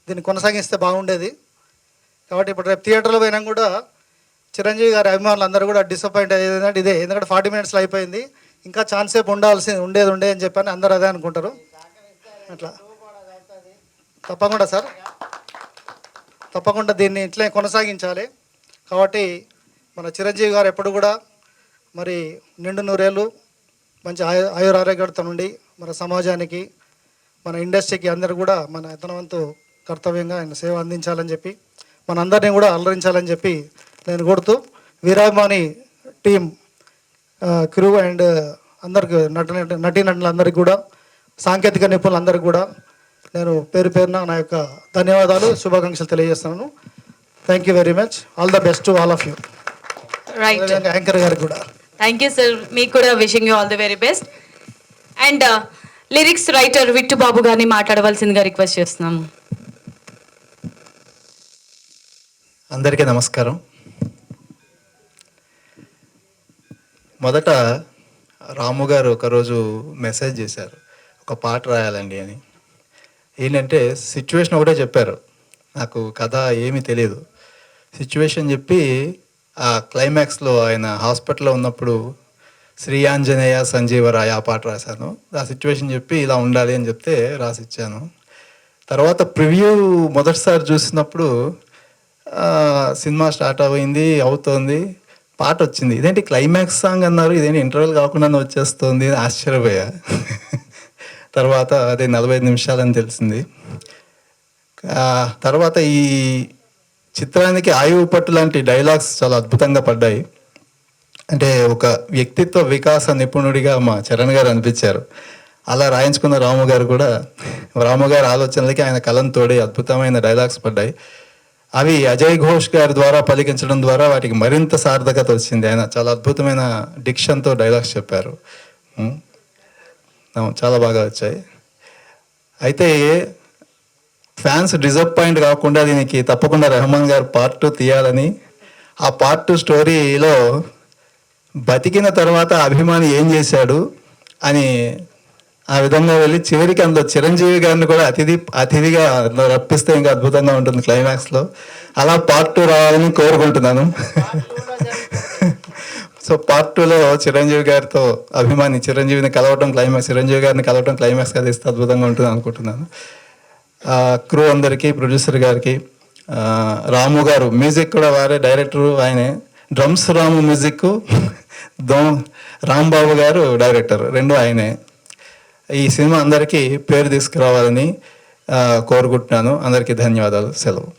దీన్ని కొనసాగిస్తే బాగుండేది. కాబట్టి ఇప్పుడు రేపు థియేటర్లో పోయినా కూడా చిరంజీవి గారి అభిమానులు అందరూ కూడా డిసప్పాయింట్ అయ్యేది ఇదే. ఎందుకంటే 40 minutes అయిపోయింది, ఇంకా ఛాన్స్ సేపు ఉండేది అని చెప్పని అందరూ అదే అనుకుంటారు. అట్లా తప్పకుండా సార్, తప్పకుండా దీన్ని ఇట్లే కొనసాగించాలి. కాబట్టి మన చిరంజీవి గారు ఎప్పుడు కూడా మరి నిండు నూరేళ్ళు మంచి ఆయురారోగ్యంతో నుండి మన సమాజానికి, మన ఇండస్ట్రీకి అందరూ కూడా మన యత్నవంతు కర్తవ్యంగా ఆయన సేవ అందించాలని చెప్పి మనందరినీ కూడా అలరించాలని చెప్పి నేను కోరుతూ వీరాభిమాని టీం క్రూ అండ్ అందరికి నటీనటులందరికీ కూడా, సాంకేతిక నిపుణులందరికీ కూడా నేను పేరున నా యొక్క ధన్యవాదాలు, శుభాకాంక్షలు తెలియజేస్తున్నాను. Thank you very much. All the best to all of you. Right, anchor గారికి కూడా థ్యాంక్ యూ సార్. మీకు కూడా wishing you all the very best. And lyrics writer Vittu Babu గారిని మాట్లాడవలసిందిగా రిక్వెస్ట్ చేస్తున్నాము. అందరికీ నమస్కారం. మొదట రాము గారు ఒకరోజు మెసేజ్ చేశారు, ఒక పాట రాయాలండి అని. ఏంటంటే సిచ్యువేషన్ ఒకటే చెప్పారు, నాకు కథ ఏమీ తెలియదు. సిచ్యువేషన్ చెప్పి ఆ క్లైమాక్స్లో ఆయన హాస్పిటల్లో ఉన్నప్పుడు శ్రీ ఆంజనేయ సంజీవరాయ ఆ పాట రాశాను. ఆ సిచ్యువేషన్ చెప్పి ఇలా ఉండాలి అని చెప్తే రాసిచ్చాను. తర్వాత ప్రివ్యూ మొదటిసారి చూసినప్పుడు సినిమా స్టార్ట్ అవుతోంది, పాట వచ్చింది. ఇదేంటి క్లైమాక్స్ సాంగ్ అన్నారు, ఇదేంటి ఇంటర్వెల్ కాకుండానే వచ్చేస్తుంది అని ఆశ్చర్యపోయా. తర్వాత అదే 45 నిమిషాలని తెలిసింది. తర్వాత ఈ చిత్రానికి ఆయువు పట్టు లాంటి డైలాగ్స్ చాలా అద్భుతంగా పడ్డాయి. అంటే ఒక వ్యక్తిత్వ వికాస నిపుణుడిగా మా చరణ్ గారు అనిపించారు. అలా రాయించుకున్న రాము గారు కూడా, రాము గారి ఆలోచనలకి ఆయన కలం తోడి అద్భుతమైన డైలాగ్స్ పడ్డాయి. అవి అజయ్ ఘోష్ గారి ద్వారా పలికించడం ద్వారా వాటికి మరింత సార్థకత వచ్చింది. ఆయన చాలా అద్భుతమైన డిక్షన్తో డైలాగ్స్ చెప్పారు, చాలా బాగా వచ్చాయి. అయితే ఫ్యాన్స్ డిసప్పాయింట్ కాకుండా దీనికి తప్పకుండా రెహమాన్ గారు పార్ట్ 2 తీయాలని, ఆ పార్ట్ 2 స్టోరీలో బతికిన తర్వాత అభిమాని ఏం చేశాడు అని ఆ విధంగా వెళ్ళి చివరికి అందులో చిరంజీవి గారిని కూడా అతిథిగా అందులో రప్పిస్తే ఇంకా అద్భుతంగా ఉంటుంది క్లైమాక్స్లో. అలా పార్ట్ 2 రావాలని కోరుకుంటున్నాను. సో పార్ట్ 2లో చిరంజీవి గారితో అభిమాని చిరంజీవి గారిని కలవటం క్లైమాక్స్ అది ఇస్తే అద్భుతంగా ఉంటుంది అనుకుంటున్నాను. క్రూ అందరికీ, ప్రొడ్యూసర్ గారికి, రాము గారు మ్యూజిక్ కూడా వారే, డైరెక్టరు ఆయనే, డ్రమ్స్ రాము, మ్యూజిక్ రాంబాబు గారు డైరెక్టర్, రెండు ఆయనే. ఈ సినిమా అందరికీ పేరు తీసుకురావాలని కోరుకుంటున్నాను. అందరికీ ధన్యవాదాలు. సెలవు.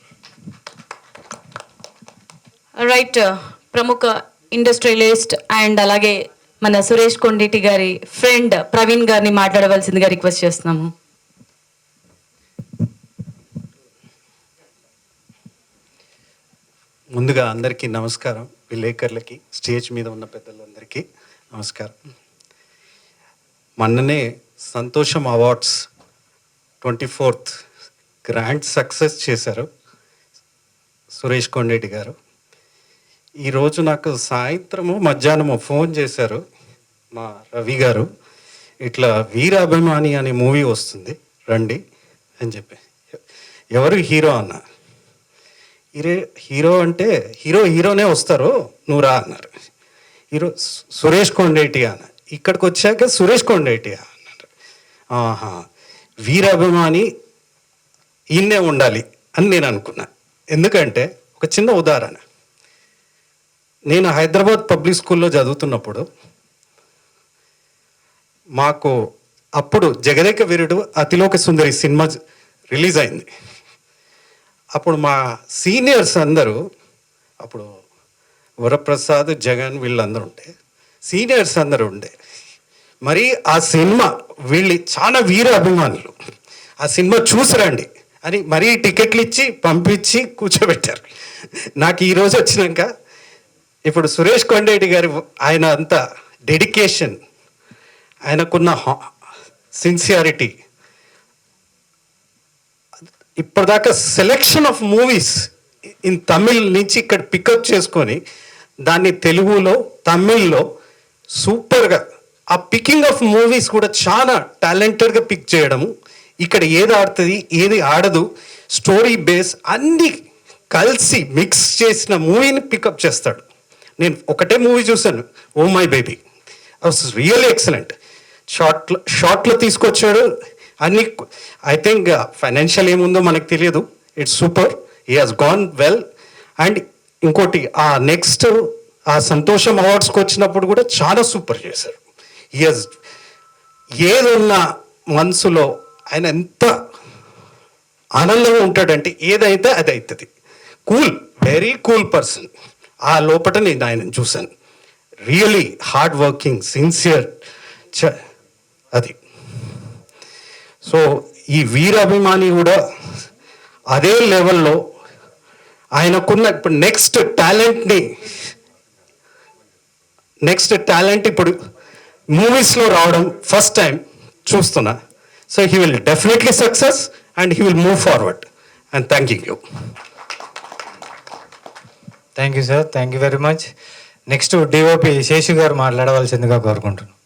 రైట్, ప్రముఖ ఇండస్ట్రియలిస్ట్ అండ్ అలాగే మన సురేష్ కొండేటి గారి ఫ్రెండ్ ప్రవీణ్ గారిని మాట్లాడవలసిందిగా రిక్వెస్ట్ చేస్తున్నాము. ముందుగా అందరికీ నమస్కారం. విలేకరులకి, స్టేజ్ మీద ఉన్న పెద్దలందరికీ నమస్కారం. మొన్ననే సంతోషం అవార్డ్స్ 24th గ్రాండ్ సక్సెస్ చేశారు సురేష్ కొండేటి గారు. ఈరోజు నాకు సాయంత్రము మధ్యాహ్నము ఫోన్ చేశారు మా రవి గారు, ఇట్లా వీరాభిమాని అనే మూవీ వస్తుంది రండి అని చెప్పి. ఎవరు హీరో అన్న. హీరో అంటే హీరోనే వస్తారు, నువ్వు రా అన్నారు. హీరో సురేష్ కొండేటి అన్న. ఇక్కడికి వచ్చాక సురేష్ కొండేటి అన్నారు. ఆహా, వీరాభిమాని ఈయన్నే ఉండాలి అని నేను అనుకున్నా. ఎందుకంటే ఒక చిన్న ఉదాహరణ, నేను హైదరాబాద్ పబ్లిక్ స్కూల్లో చదువుతున్నప్పుడు మాకు అప్పుడు జగదేక వీరుడు అతిలోక సుందరి సినిమా రిలీజ్ అయింది. అప్పుడు మా సీనియర్స్ అందరూ, అప్పుడు వరప్రసాద్, జగన్ వీళ్ళందరూ ఉంటే, సీనియర్స్ అందరూ ఉండే. మరి ఆ సినిమా వీళ్ళు చాలా వీర అభిమానులు, ఆ సినిమా చూసిరండి అని మరీ టికెట్లు ఇచ్చి పంపించి కూర్చోబెట్టారు. నాకు ఈరోజు వచ్చినాక ఇప్పుడు సురేష్ కొండేటి గారి ఆయన అంత డెడికేషన్, ఆయనకున్న సిన్సియారిటీ, ఇప్పటిదాకా selection of movies in Tamil నుంచి ఇక్కడ పికప్ చేసుకొని దాన్ని తెలుగులో, తమిళ్లో సూపర్గా ఆ పికింగ్ ఆఫ్ మూవీస్ కూడా చాలా టాలెంటెడ్గా పిక్ చేయడము. ఇక్కడ ఏది ఆడుతుంది, ఏది ఆడదు, స్టోరీ బేస్ అన్నీ కలిసి మిక్స్ చేసిన మూవీని పికప్ చేస్తాడు. నేను ఒకటే మూవీ చూశాను, oh my baby, really excellent. షార్ట్లో తీసుకొచ్చాడు అన్ని. ఐ థింక్ ఫైనాన్షియల్ ఏముందో మనకు తెలియదు, it's super, he has gone well. And ఇంకోటి, ఆ నెక్స్ట్ ఆ సంతోషం అవార్డ్స్కి వచ్చినప్పుడు కూడా చాలా సూపర్ చేశారు. హీ హాజ్ ఏదున్న మనసులో ఆయన ఎంత ఆనందంగా ఉంటాడంటే ఏదైతే అది అవుతుంది. Cool, very cool person. ఆ లోపల నేను ఆయనను చూశాను. రియలీ హార్డ్ వర్కింగ్, సిన్సియర్, అది. సో ఈ వీరాభిమాని కూడా అదే లెవెల్లో ఆయనకున్న ఇప్పుడు నెక్స్ట్ టాలెంట్ ఇప్పుడు మూవీస్లో రావడం ఫస్ట్ టైం చూస్తున్నా. So he will definitely success and he will move forward. And thank you. Thank you sir, thank you very much. Next DOP Seshu గారు మాట్లాడవలసిందిగా కోరుకుంటున్నాను.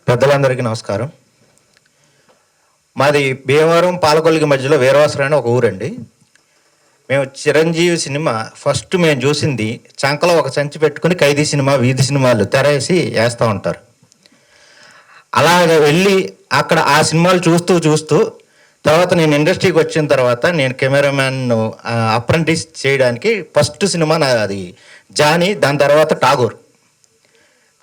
పెద్దలందరికీ నమస్కారం. మాది భీమవరం పాలకొల్లికి మధ్యలో వీరవాసరం అని ఒక ఊరండి. మేము చిరంజీవి సినిమా ఫస్ట్ మేము చూసింది చంకలో ఒక సంచి పెట్టుకుని ఖైదీ సినిమా, వీధి సినిమాలు తెరేసి వేస్తూ ఉంటారు. అలాగ వెళ్ళి అక్కడ ఆ సినిమాలు చూస్తూ తర్వాత నేను ఇండస్ట్రీకి వచ్చిన తర్వాత నేను కెమెరామ్యాన్ అప్రెంటిస్ చేయడానికి ఫస్ట్ సినిమా అది జానీ, దాని తర్వాత ఠాగూర్.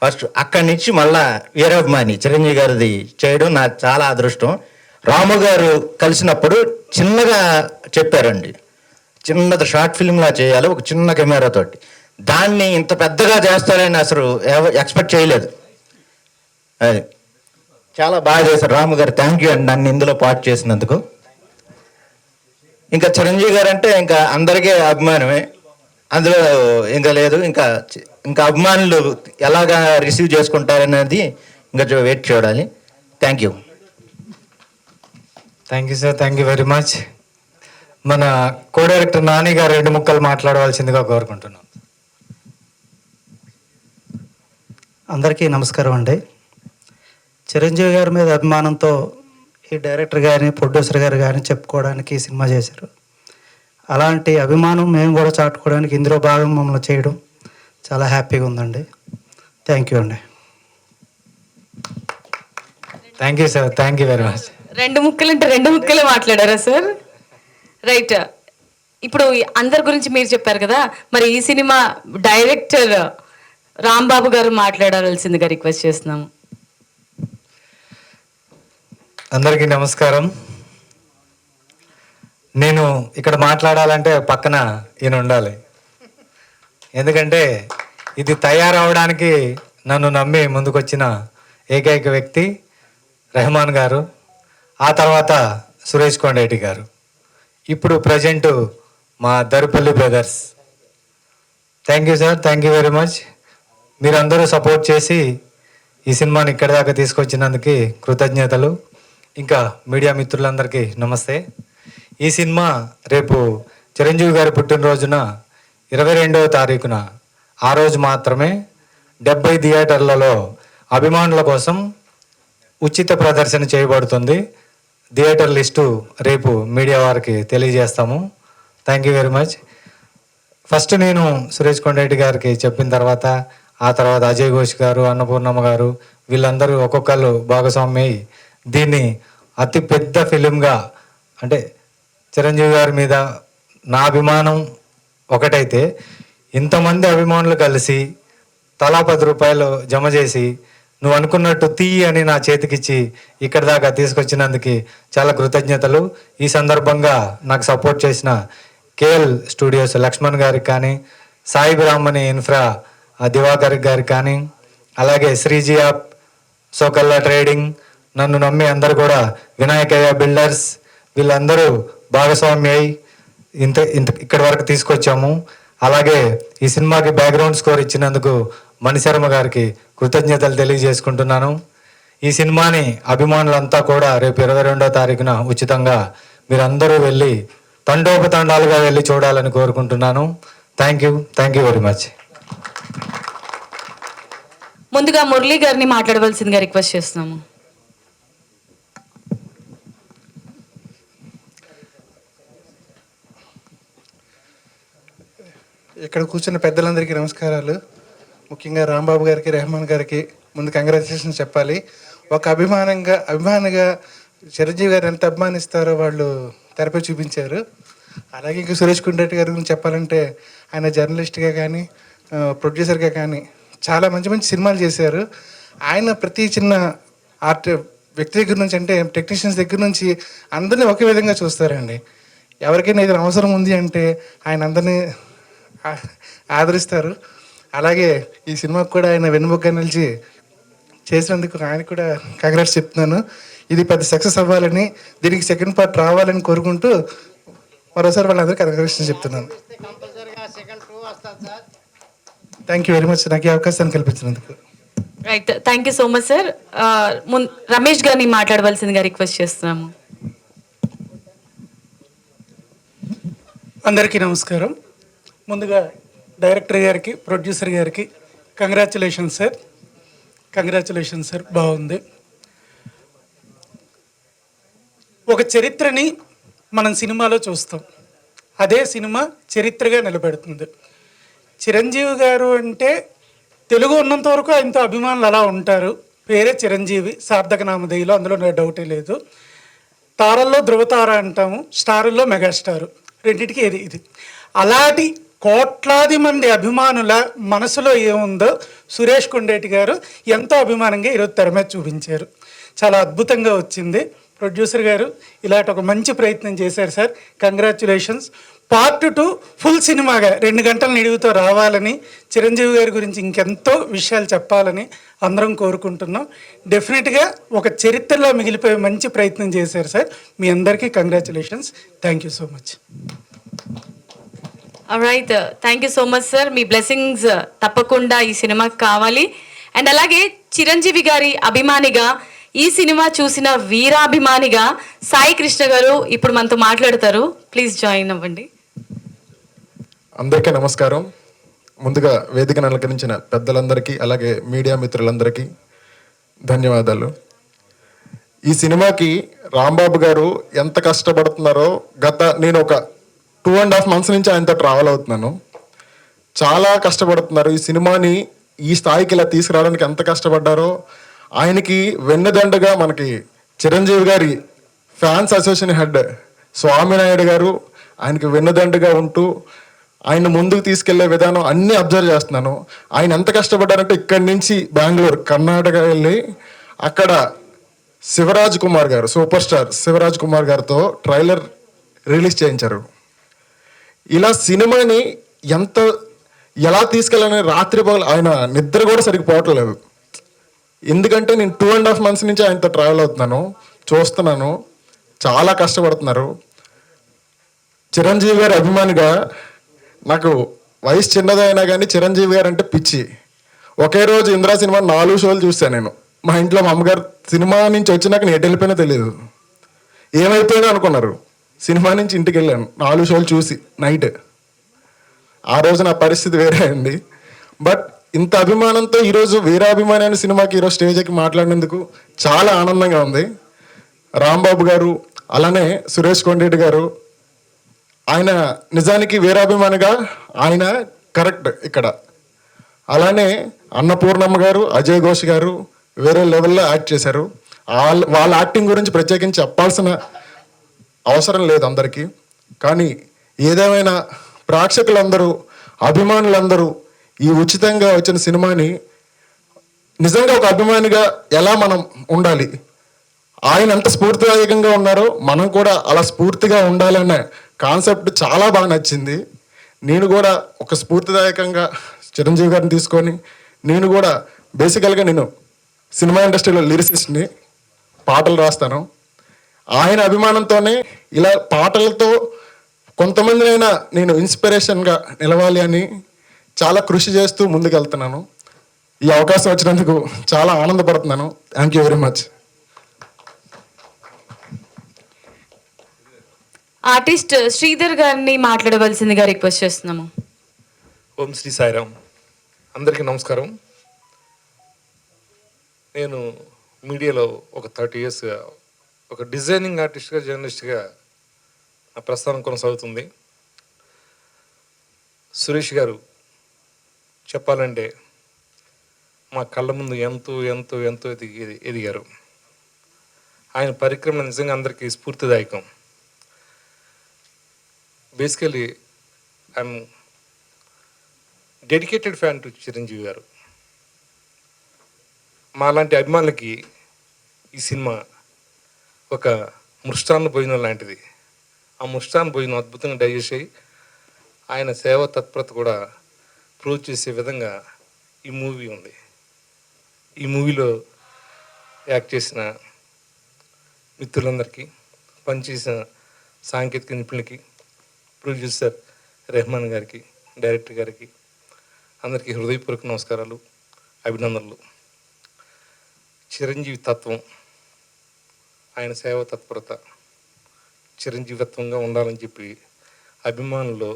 ఫస్ట్ అక్కడి నుంచి మళ్ళా వీరాభిమాని చిరంజీవి గారిది చేయడం నాకు చాలా అదృష్టం. రాము గారు కలిసినప్పుడు చిన్నగా చెప్పారండి, చిన్నది షార్ట్ ఫిల్మ్లా చేయాలి ఒక చిన్న కెమెరాతోటి. దాన్ని ఇంత పెద్దగా చేస్తారని అసలు ఎక్స్పెక్ట్ చేయలేదు. అది చాలా బాగా చేశారు రాము గారు. థ్యాంక్ యూ అండి నన్ను ఇందులో పార్ట్ చేసినందుకు. ఇంకా చిరంజీవి గారు అంటే ఇంకా అందరికీ అభిమానమే, అందులో ఇంకా లేదు. ఇంకా అభిమానులు ఎలాగా రిసీవ్ చేసుకుంటారనేది ఇంకా వెయిట్ చూడాలి. Thank you. Thank you sir, thank you very much. మన కో డైరెక్టర్ నాని గారు 2 ముక్కలు మాట్లాడవలసిందిగా కోరుకుంటున్నాం. అందరికీ నమస్కారం అండి. చిరంజీవి గారి మీద అభిమానంతో ఈ డైరెక్టర్ కానీ ప్రొడ్యూసర్ గారు కానీ చెప్పుకోవడానికి ఈ సినిమా చేశారు. అలాంటి అభిమానం మేము కూడా చాటుకోవడానికి ఇందులో భాగం మమ్మల్ని చేయడం చాలా హ్యాపీగా ఉందండి. థ్యాంక్ యూ అండి. Thank you sir, thank you very much. 2 ముక్కలు అంటే 2 ముక్కలే మాట్లాడారా సార్? రైట్. ఇప్పుడు అందరి గురించి మీరు చెప్పారు కదా, మరి ఈ సినిమా డైరెక్టర్ రాంబాబు గారు మాట్లాడాల్సిందిగా రిక్వెస్ట్ చేస్తున్నాము. అందరికీ నమస్కారం. నేను ఇక్కడ మాట్లాడాలంటే పక్కన ఈయన ఉండాలి. ఎందుకంటే ఇది తయారవడానికి నన్ను నమ్మి ముందుకొచ్చిన ఏకైక వ్యక్తి రెహమాన్ గారు, ఆ తర్వాత సురేష్ కొండేటి గారు, ఇప్పుడు ప్రజెంట్ మా Darupalli brothers. Thank you sir, thank you very much. మీరందరూ సపోర్ట్ చేసి ఈ సినిమాని ఇక్కడి దాకా తీసుకొచ్చినందుకు కృతజ్ఞతలు. ఇంకా మీడియా మిత్రులందరికీ నమస్తే. ఈ సినిమా రేపు చిరంజీవి గారి పుట్టినరోజున 22వ తారీఖున, ఆ రోజు మాత్రమే 70 థియేటర్లలో అభిమానుల కోసం ఉచిత ప్రదర్శన చేయబడుతుంది. థియేటర్ లిస్టు రేపు మీడియా వారికి తెలియజేస్తాము. Thank you very much. First నేను సురేష్ కొండేటి గారికి చెప్పిన తర్వాత, ఆ తర్వాత అజయ్ ఘోష్ గారు, అన్నపూర్ణమ్మ గారు, వీళ్ళందరూ ఒక్కొక్కరు భాగస్వామి దీన్ని అతి పెద్ద ఫిలింగా, అంటే చిరంజీవి గారి మీద నా అభిమానం ఒకటైతే ఇంతమంది అభిమానులు కలిసి తలా 10 రూపాయలు జమ చేసి నువ్వు అనుకున్నట్టు తీయి అని నా చేతికిచ్చి ఇక్కడి దాకా తీసుకొచ్చినందుకు చాలా కృతజ్ఞతలు. ఈ సందర్భంగా నాకు సపోర్ట్ చేసిన కేఎల్ స్టూడియోస్ లక్ష్మణ్ గారికి కానీ, సాయి బ్రాహ్మణి ఇన్ఫ్రా దివాకర్ గారికి కానీ, అలాగే శ్రీజీ యాప్, సోకల్లా ట్రేడింగ్, నన్ను నమ్మి అందరూ కూడా వినాయకయ్య బిల్డర్స్, వీళ్ళందరూ భాగస్వామి అయి ఇంత ఇక్కడి వరకు తీసుకొచ్చాము. అలాగే ఈ సినిమాకి బ్యాక్గ్రౌండ్ స్కోర్ ఇచ్చినందుకు మణిశర్మ గారికి కృతజ్ఞతలు తెలియజేసుకుంటున్నాను. ఈ సినిమాని అభిమానులంతా కూడా రేపు 22వ తారీఖున ఉచితంగా మీరందరూ వెళ్ళి తండోపతండాలుగా వెళ్ళి చూడాలని కోరుకుంటున్నాను. Thank you very much. ముందుగా మురళీ గారిని మాట్లాడవలసిందిగా రిక్వెస్ట్ చేస్తున్నాము. ఇక్కడ కూర్చున్న పెద్దలందరికీ నమస్కారాలు. ముఖ్యంగా రాంబాబు గారికి, రెహమాన్ గారికి ముందు కంగ్రాచులేషన్స్ చెప్పాలి. ఒక అభిమానిగా చిరంజీవి గారు ఎంత అభిమానిస్తారో వాళ్ళు తెరపై చూపించారు. అలాగే ఇంకా సురేష్ కొండేటి గారి గురించి చెప్పాలంటే ఆయన జర్నలిస్ట్గా కానీ ప్రొడ్యూసర్గా కానీ చాలా మంచి మంచి సినిమాలు చేశారు. ఆయన ప్రతి చిన్న ఆర్ట్ వ్యక్తి దగ్గర నుంచి, అంటే టెక్నీషియన్స్ దగ్గర నుంచి అందరినీ ఒకే విధంగా చూస్తారండి. ఎవరికైనా ఏదైనా అవసరం ఉంది అంటే ఆయన అందరినీ ఆదరిస్తారు. అలాగే ఈ సినిమాకు కూడా ఆయన వెన్నుముకగా నిలిచి చేసినందుకు ఆయన కూడా కంగ్రాట్స్ చెప్తున్నాను. ఇది పెద్ద సక్సెస్ అవ్వాలని, దీనికి సెకండ్ పార్ట్ రావాలని కోరుకుంటూ మరోసారి వాళ్ళందరికీ కంగ్రాట్స్ చెప్తున్నాను. థ్యాంక్ యూ వెరీ మచ్ నాకు ఈ అవకాశాన్ని కల్పించినందుకు. Right, thank you so much sir. Ramesh గారిని మాట్లాడవలసిందిగా రిక్వెస్ట్ చేస్తున్నాము. అందరికీ నమస్కారం. ముందుగా డైరెక్టర్ గారికి, ప్రొడ్యూసర్ గారికి కంగ్రాచులేషన్స్ సార్. బాగుంది. ఒక చరిత్రని మనం సినిమాలో చూస్తాం, అదే సినిమా చరిత్రగా నిలబెడుతుంది. చిరంజీవి గారు అంటే తెలుగు ఉన్నంత వరకు ఆయనతో అభిమానులు అలా ఉంటారు. పేరే చిరంజీవి, సార్థక నామధేయులు, అందులో డౌటే లేదు. తారల్లో ధృవతార అంటాము, స్టారుల్లో మెగాస్టారు, రెండింటికి ఇది. అలాంటి కోట్లాది మంది అభిమానుల మనసులో ఏముందో సురేష్ కొండేటి గారు ఎంతో అభిమానంగా ఈరోజు తెర మీద చూపించారు. చాలా అద్భుతంగా వచ్చింది. ప్రొడ్యూసర్ గారు ఇలాంటి ఒక మంచి ప్రయత్నం చేశారు సార్, కంగ్రాచులేషన్స్. పార్ట్ 2 ఫుల్ సినిమాగా 2 గంటల నిడివితో రావాలని, చిరంజీవి గారి గురించి ఇంకెంతో విషయాలు చెప్పాలని అందరం కోరుకుంటున్నాం. డెఫినెట్గా ఒక చరిత్రలో మిగిలిపోయే మంచి ప్రయత్నం చేశారు సార్. మీ అందరికీ congratulations. Thank you so much. Right, thank you so much sir. Me blessings తప్పకుండా ఈ సినిమాకి కావాలి. అండ్ అలాగే చిరంజీవి గారి అభిమానిగా, ఈ సినిమా చూసిన వీరాభిమానిగా సాయి కృష్ణ గారు ఇప్పుడు మనతో మాట్లాడతారు. ప్లీజ్ జాయిన్ అవ్వండి. అందరికీ నమస్కారం. ముందుగా వేదికను అలంకరించిన పెద్దలందరికీ అలాగే మీడియా మిత్రులందరికీ ధన్యవాదాలు. ఈ సినిమాకి రాంబాబు గారు ఎంత కష్టపడుతున్నారో నేను ఒక 2.5 months నుంచి ఆయనతో ట్రావెల్ అవుతున్నాను. చాలా కష్టపడుతున్నారు. ఈ సినిమాని ఈ స్థాయికి ఇలా తీసుకురావడానికి ఎంత కష్టపడ్డారో ఆయనకి వెన్నుదండగా మనకి చిరంజీవి గారి ఫ్యాన్స్ అసోసియేషన్ హెడ్ స్వామినాయుడు గారు ఆయనకి వెన్నుదండగా ఉంటూ ఆయన ముందుకు తీసుకెళ్లే విధానం అన్నీ అబ్జర్వ్ చేస్తున్నాను. ఆయన ఎంత కష్టపడ్డారంటే ఇక్కడి నుంచి బెంగళూరు కర్ణాటక వెళ్ళి అక్కడ శివరాజ్ కుమార్ గారు, సూపర్ స్టార్ శివరాజ్ కుమార్ గారితో ట్రైలర్ రిలీజ్ చేయించారు. ఇలా సినిమాని ఎలా తీసుకెళ్ళాలని రాత్రి పగలు ఆయన నిద్ర కూడా సరిగ్గా పోవట్లేదు. ఎందుకంటే నేను 2.5 months నుంచి ఆయనతో ట్రావెల్ అవుతున్నాను, చూస్తున్నాను. చాలా కష్టపడుతున్నారు. చిరంజీవి గారి అభిమానిగా నాకు వయసు చిన్నదైనా కానీ చిరంజీవి గారు అంటే పిచ్చి. ఒకే రోజు ఇంద్రా సినిమా 4 షోలు చూశాను నేను. మా ఇంట్లో మా అమ్మగారు సినిమా నుంచి వచ్చినాక నేను ఎటు వెళ్ళిపోయినా తెలియదు. ఏమైపోయినా అనుకున్నారు. సినిమా నుంచి ఇంటికి వెళ్ళాను 4 షోలు చూసి నైట్. ఆ రోజు నా పరిస్థితి వేరే అయింది. బట్ ఇంత అభిమానంతో ఈరోజు వీరాభిమాని అనే సినిమాకి ఈరోజు స్టేజ్ ఎక్కి మాట్లాడినందుకు చాలా ఆనందంగా ఉంది. రాంబాబు గారు అలానే సురేష్ కొండరెడ్డి గారు, ఆయన నిజానికి వీరాభిమానిగా ఆయన కరెక్ట్ ఇక్కడ. అలానే అన్నపూర్ణమ్మ గారు, అజయ్ ఘోష్ గారు వేరే లెవెల్లో యాక్ట్ చేశారు. వాళ్ళ యాక్టింగ్ గురించి ప్రత్యేకించి చెప్పాల్సిన అవసరం లేదు అందరికీ. కానీ ఏదేమైనా ప్రేక్షకులందరూ, అభిమానులందరూ ఈ ఉచితంగా వచ్చిన సినిమాని నిజంగా ఒక అభిమానిగా ఎలా మనం ఉండాలి, ఆయన ఎంత స్ఫూర్తిదాయకంగా ఉన్నారో మనం కూడా అలా స్ఫూర్తిగా ఉండాలనే కాన్సెప్ట్ చాలా బాగా నచ్చింది. నేను కూడా ఒక స్ఫూర్తిదాయకంగా చిరంజీవి గారిని తీసుకొని నేను కూడా బేసికల్గా నేను సినిమా ఇండస్ట్రీలో లిరిసిస్ట్ని, పాటలు రాస్తాను. ఆయన అభిమానంతోనే ఇలా పాటలతో కొంతమందినైనా నేను ఇన్స్పిరేషన్గా నిలవాలి అని చాలా కృషి చేస్తూ ముందుకెళ్తున్నాను. ఈ అవకాశం వచ్చినందుకు చాలా ఆనందపడుతున్నాను. Thank you very much. Artist Sridhar గారిని మాట్లాడవలసిందిగా రిక్వెస్ట్ చేస్తున్నాము. ఓం శ్రీ సాయిరామ్. అందరికీ నమస్కారం. నేను మీడియాలో ఒక 30 years ఒక డిజైనింగ్ ఆర్టిస్ట్గా, జర్నలిస్ట్గా నా ప్రస్థానం కొనసాగుతుంది. సురేష్ గారు చెప్పాలంటే మా కళ్ళ ముందు ఎంతో ఎంతో ఎంతో ఎదిగారు. ఆయన పరిక్రమ నిజంగా అందరికీ స్ఫూర్తిదాయకం. Basically I'm dedicated fan to Chiranjeevi garu. మాలాంటి అభిమానులకి ఈ సినిమా ఒక మృష్టాన్న భోజనం లాంటిది. ఆ మృష్టాన్న భోజనం అద్భుతంగా డైజెస్ట్ అయ్యి ఆయన సేవా తత్పరత కూడా ప్రూవ్ చేసే విధంగా ఈ మూవీ ఉంది. ఈ మూవీలో యాక్ట్ చేసిన మిత్రులందరికీ, పనిచేసిన సాంకేతిక నిపుణులకి, ప్రొడ్యూసర్ రెహమాన్ గారికి, డైరెక్టర్ గారికి అందరికీ హృదయపూర్వక నమస్కారాలు, అభినందనలు. చిరంజీవి తత్వం, ఆయన సేవ తత్పరత చిరంజీవిత్వంగా ఉండాలని చెప్పి అభిమానుల్లో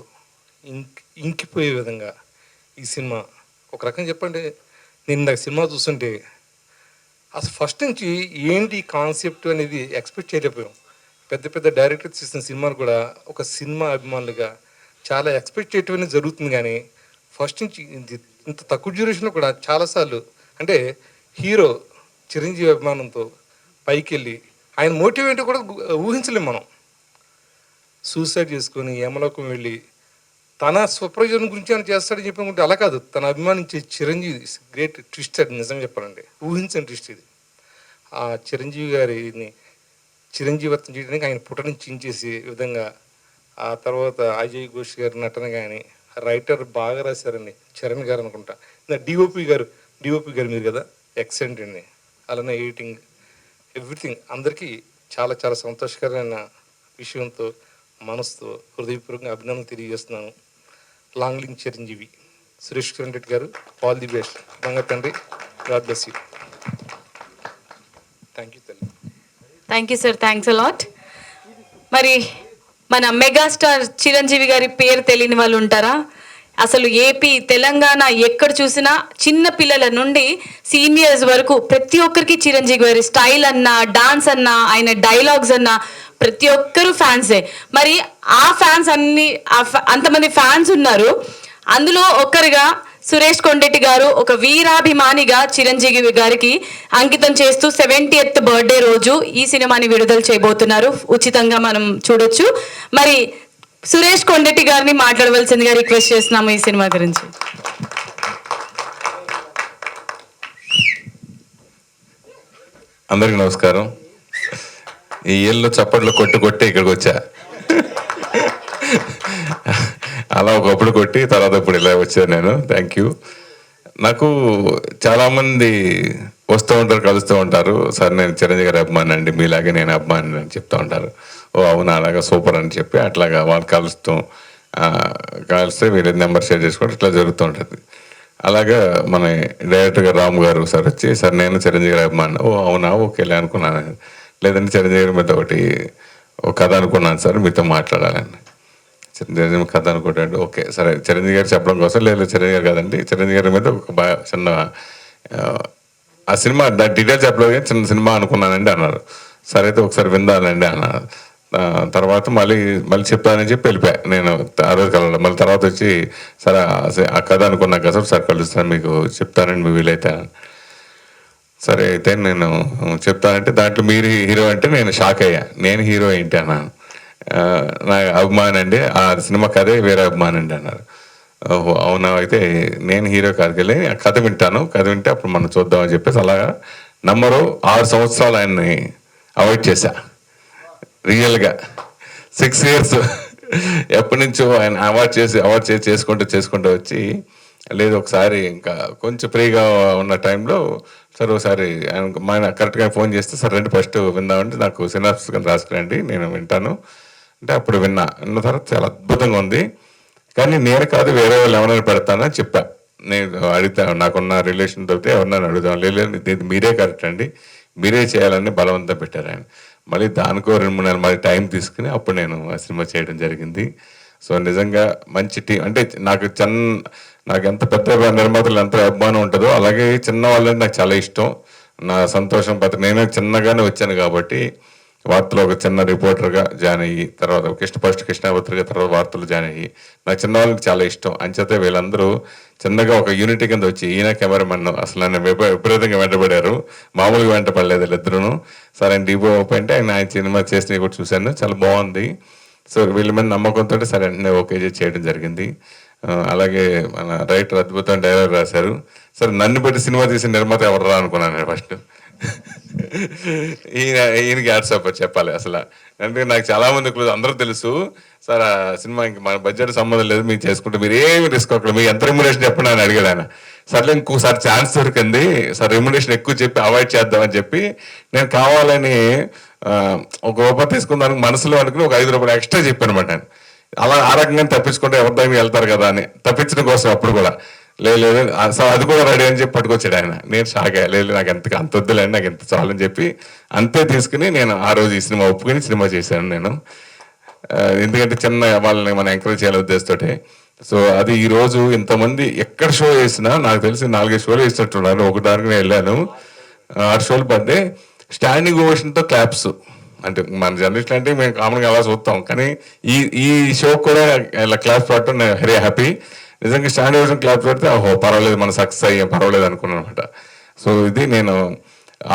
ఇంకిపోయే విధంగా ఈ సినిమా ఒక రకంగా చెప్పండి. నేను ఇందాక సినిమా చూస్తుంటే అసలు ఫస్ట్ నుంచి ఏంటి కాన్సెప్ట్ అనేది ఎక్స్పెక్ట్ చేయలేకపోయాం. పెద్ద పెద్ద డైరెక్టర్ చేసిన సినిమాలు కూడా ఒక సినిమా అభిమానులుగా చాలా ఎక్స్పెక్ట్ చేయటం జరుగుతుంది. కానీ ఫస్ట్ నుంచి ఇంత తక్కువ డ్యూరేషన్లో కూడా చాలాసార్లు అంటే హీరో చిరంజీవి అభిమానంతో పైకి వెళ్ళి ఆయన మోటివ్ ఏంటో కూడా ఊహించలేం మనం. సూసైడ్ చేసుకొని యమలోకం వెళ్ళి తన స్వప్రయోజనం గురించి ఆయన చేస్తాడని చెప్పనుకుంటే అలా కాదు. తన అభిమానించే చిరంజీవి గ్రేట్ ట్విస్ట్, అది నిజంగా చెప్పాలంటే ఊహించని ట్విస్ట్ ఇది. ఆ చిరంజీవి గారిని చిరంజీవిత్వం చేయడానికి ఆయన పుటని చించేసే విధంగా, ఆ తర్వాత అజయ్ ఘోష్ గారి నటన కానీ, రైటర్ బాగా రాశారండి, చరణ్ గారు అనుకుంటా. డిఓపి గారు మీరు కదా, ఎక్సలెంట్ అండి. అలానే ఎడిటింగ్, ఎవ్రీథింగ్ అందరికీ చాలా చాలా సంతోషకరమైన విషయంతో మనసుతో హృదయపూర్వకంగా అభినందనలు తెలియజేస్తున్నాను. లాంగ్ లింగ్ Chiranjeevi. Suresh Kondareddy garu, all the best. బంగా తండ్రి, God bless you. Thank you తల్లి. Thank you sir, thanks a lot. మరి మన మెగాస్టార్ చిరంజీవి గారి పేరు తెలియని వాళ్ళు ఉంటారా? అసలు ఏపీ తెలంగాణ ఎక్కడ చూసినా చిన్న పిల్లల నుండి సీనియర్స్ వరకు ప్రతి ఒక్కరికి చిరంజీవి గారి స్టైల్ అన్నా, డాన్స్ అన్నా, ఆయన డైలాగ్స్ అన్నా ప్రతి ఒక్కరు ఫ్యాన్సే. మరి ఆ ఫ్యాన్స్ అంతమంది ఫ్యాన్స్ ఉన్నారు. అందులో ఒక్కరుగా సురేష్ కొండెట్టి గారు ఒక వీరాభిమానిగా చిరంజీవి గారికి అంకితం చేస్తూ 70th బర్త్డే రోజు ఈ సినిమాని విడుదల చేయబోతున్నారు. ఉచితంగా మనం చూడొచ్చు. మరి సురేష్ కొండెట్టి గారిని మాట్లాడవలసిందిగా రిక్వెస్ట్ చేస్తున్నాము ఈ సినిమా గురించి. అందరికీ నమస్కారం. ఈ ఏళ్ళు చప్పట్లు కొట్టి ఇక్కడికి వచ్చా. అలా ఒకప్పుడు కొట్టి తర్వాత ఇప్పుడు ఇలా వచ్చాను నేను. Thank you. నాకు చాలామంది వస్తూ ఉంటారు, కలుస్తూ ఉంటారు. సార్ నేను చిరంజీవి గారి అభిమాని అండి, మీలాగే నేను అభిమాని అని చెప్తూ ఉంటారు. ఓ అవునా, అలాగా సూపర్ అని చెప్పి అట్లాగా వాళ్ళు కలిస్తే వీళ్ళ నెంబర్ షేర్ చేసుకోవడం ఇట్లా జరుగుతూ ఉంటుంది. అలాగా మన డైరెక్టర్ గారు రాము గారు సార్ వచ్చి, సార్ నేను చిరంజీవి గారి అభిమాని. ఓ అవునా, ఓకేలే అనుకున్నాను. లేదంటే చిరంజీవి గారి మీద ఒక కథ అనుకున్నాను సార్, మీతో మాట్లాడాలని. చిరంజీవి కథ అనుకుంటాడు. ఓకే సరే, చిరంజీవి గారు చెప్పడం కోసం. లేదు చిరంజీవి గారు కదండి, చిరంజీవి గారి మీద ఒక చిన్న ఆ సినిమా డీటెయిల్స్ చెప్పలేదు కానీ చిన్న సినిమా అనుకున్నానండి అన్నారు. సరే అయితే ఒకసారి విందానండి అన్నారు. తర్వాత మళ్ళీ చెప్తానని చెప్పి వెళ్ళిపోయా నేను. ఆ రోజు కలవడం మళ్ళీ తర్వాత వచ్చి సరే ఆ కథ అనుకున్నాను కదా సార్ కలుస్తాను, మీకు చెప్తానండి మీ వీలైతే. సరే అయితే నేను చెప్తానంటే దాంట్లో మీరు హీరో అంటే నేను షాక్ అయ్యా. నేను హీరో ఏంటి అన్నాను. నా అభిమాని అండి, ఆ సినిమా కథే వేరే అభిమాని అండి అన్నారు. ఓహో అవునా, అయితే నేను హీరో కాదుకెళ్ళి కథ వింటాను, కథ వింటే అప్పుడు మనం చూద్దామని చెప్పేసి అలాగా నమ్మరు 6 సంవత్సరాలు ఆయన్ని అవాయిడ్ చేశా. రియల్గా 6 years ఎప్పటి నుంచో ఆయన అవాయిడ్ చేసి చేసుకుంటూ వచ్చి, లేదు ఒకసారి ఇంకా కొంచెం ఫ్రీగా ఉన్న టైంలో సరే ఒకసారి ఆయన కరెక్ట్గా ఫోన్ చేస్తే సరే రండి ఫస్ట్ విందామంటే నాకు సినాప్సిస్ కానీ రాసుకురండి నేను వింటాను అంటే అప్పుడు విన్న తర్వాత చాలా అద్భుతంగా ఉంది. కానీ నేను కాదు వేరే వాళ్ళు ఎవరైనా పెడతానని చెప్పా. నేను అడుగుతా, నాకున్న రిలేషన్ తోటి ఎవరినైనా అడుగుతాం. లేదు మీరే కరెక్ట్ అండి, మీరే చేయాలని బలవంతం పెట్టారు ఆయన. మళ్ళీ దానికో 2-3 నెలలు మళ్ళీ టైం తీసుకుని అప్పుడు నేను ఆ సినిమా చేయడం జరిగింది. సో నిజంగా మంచి టీం. అంటే నాకు ఎంత పెద్ద నిర్మాతలు ఎంత అభిమానం ఉంటుందో అలాగే చిన్న వాళ్ళంటే నాకు చాలా ఇష్టం. నా సంతోషం నేను చిన్నగానే వచ్చాను కాబట్టి వార్తలో ఒక చిన్న రిపోర్టర్గా జాయిన్ అయ్యి తర్వాత ఫస్ట్ కృష్ణాపత్రిక తర్వాత వార్తలు జాయిన్ అయ్యి నాకు చిన్న వాళ్ళకి చాలా ఇష్టం. అంచేతే వీళ్ళందరూ చిన్నగా ఒక యూనిటీ కింద వచ్చి ఈయన కెమెరామెన్ అసలు నన్ను విపరీతంగా వెంటబడారు. మామూలుగా వెంటపడలేదు వీళ్ళిద్దరూ. సరే ఆయన డీపో అంటే ఆయన సినిమా చేసినవి కూడా చూశాను, చాలా బాగుంది. సో వీళ్ళ మీద నమ్మకంతో సరే వెంటనే ఓకే చేయడం జరిగింది. అలాగే మన రైటర్ అద్భుతమైన డైలాగ్ రాశారు. సరే నన్ను బట్టి సినిమా తీసిన నిర్మాత ఎవరు అనుకున్నాను నేను ఫస్ట్. ఈయనకి యాడ్సప్ చెప్పాలి అసలు. అంటే నాకు చాలామంది అందరూ తెలుసు సార్ ఆ సినిమా ఇంక మన బడ్జెట్ సంబంధం లేదు, మీరు చేసుకుంటే మీరు ఏమి రిస్క్ అక్కడ మీకు ఎంత రెమ్యునేషన్ చెప్పండి అని అడిగాడు ఆయన. సర్లే ఇంకోసారి ఛాన్స్ దొరికింది సార్, రెమ్యునేషన్ ఎక్కువ చెప్పి అవాయిడ్ చేద్దామని చెప్పి నేను కావాలని ₹1 తీసుకుందానికి మనసులో అనుకుని ఒక ₹5 ఎక్స్ట్రా చెప్పాను అనమాట. నేను అలా ఆ రకంగా తప్పించుకుంటే ఎవరి దగ్గర వెళ్తారు కదా అని తప్పించడం కోసం అప్పుడు కూడా లేదు సార్ అది కూడా రెడీ అని చెప్పి పట్టుకొచ్చాడు ఆయన. నేను షాక్ అయ్యా. లేదు నాకు అంత వద్దులేండి, నాకు ఎంత చాలని చెప్పి అంతే తీసుకుని నేను ఆ రోజు ఈ సినిమా ఒప్పుకొని సినిమా చేశాను నేను. ఎందుకంటే చిన్న వాళ్ళని మనం ఎంకరేజ్ చేయాలి ఉద్దేశంతో. సో అది ఈరోజు ఇంతమంది ఎక్కడ షో వేసినా నాకు తెలిసి 4-5 షోలు వేసినట్టున్నారు. ఒక దానికి నేను వెళ్ళాను, 6 షోలు పడ్డే స్టాండింగ్ ఓవేషన్తో క్లాప్స్. అంటే మన జర్నలిస్ట్ అంటే మేము కామన్గా అలా చూస్తాం, కానీ ఈ షో కూడా ఇలా క్లాప్స్ పడటం నేను వెరీ హ్యాపీ. నిజంగా స్టాండింగ్ ఓవేషన్ క్లాప్స్ పడితే ఓహో పర్వాలేదు మనం సక్సెస్ అయ్యాం పర్వాలేదు అనుకున్నాను అనమాట. సో ఇది నేను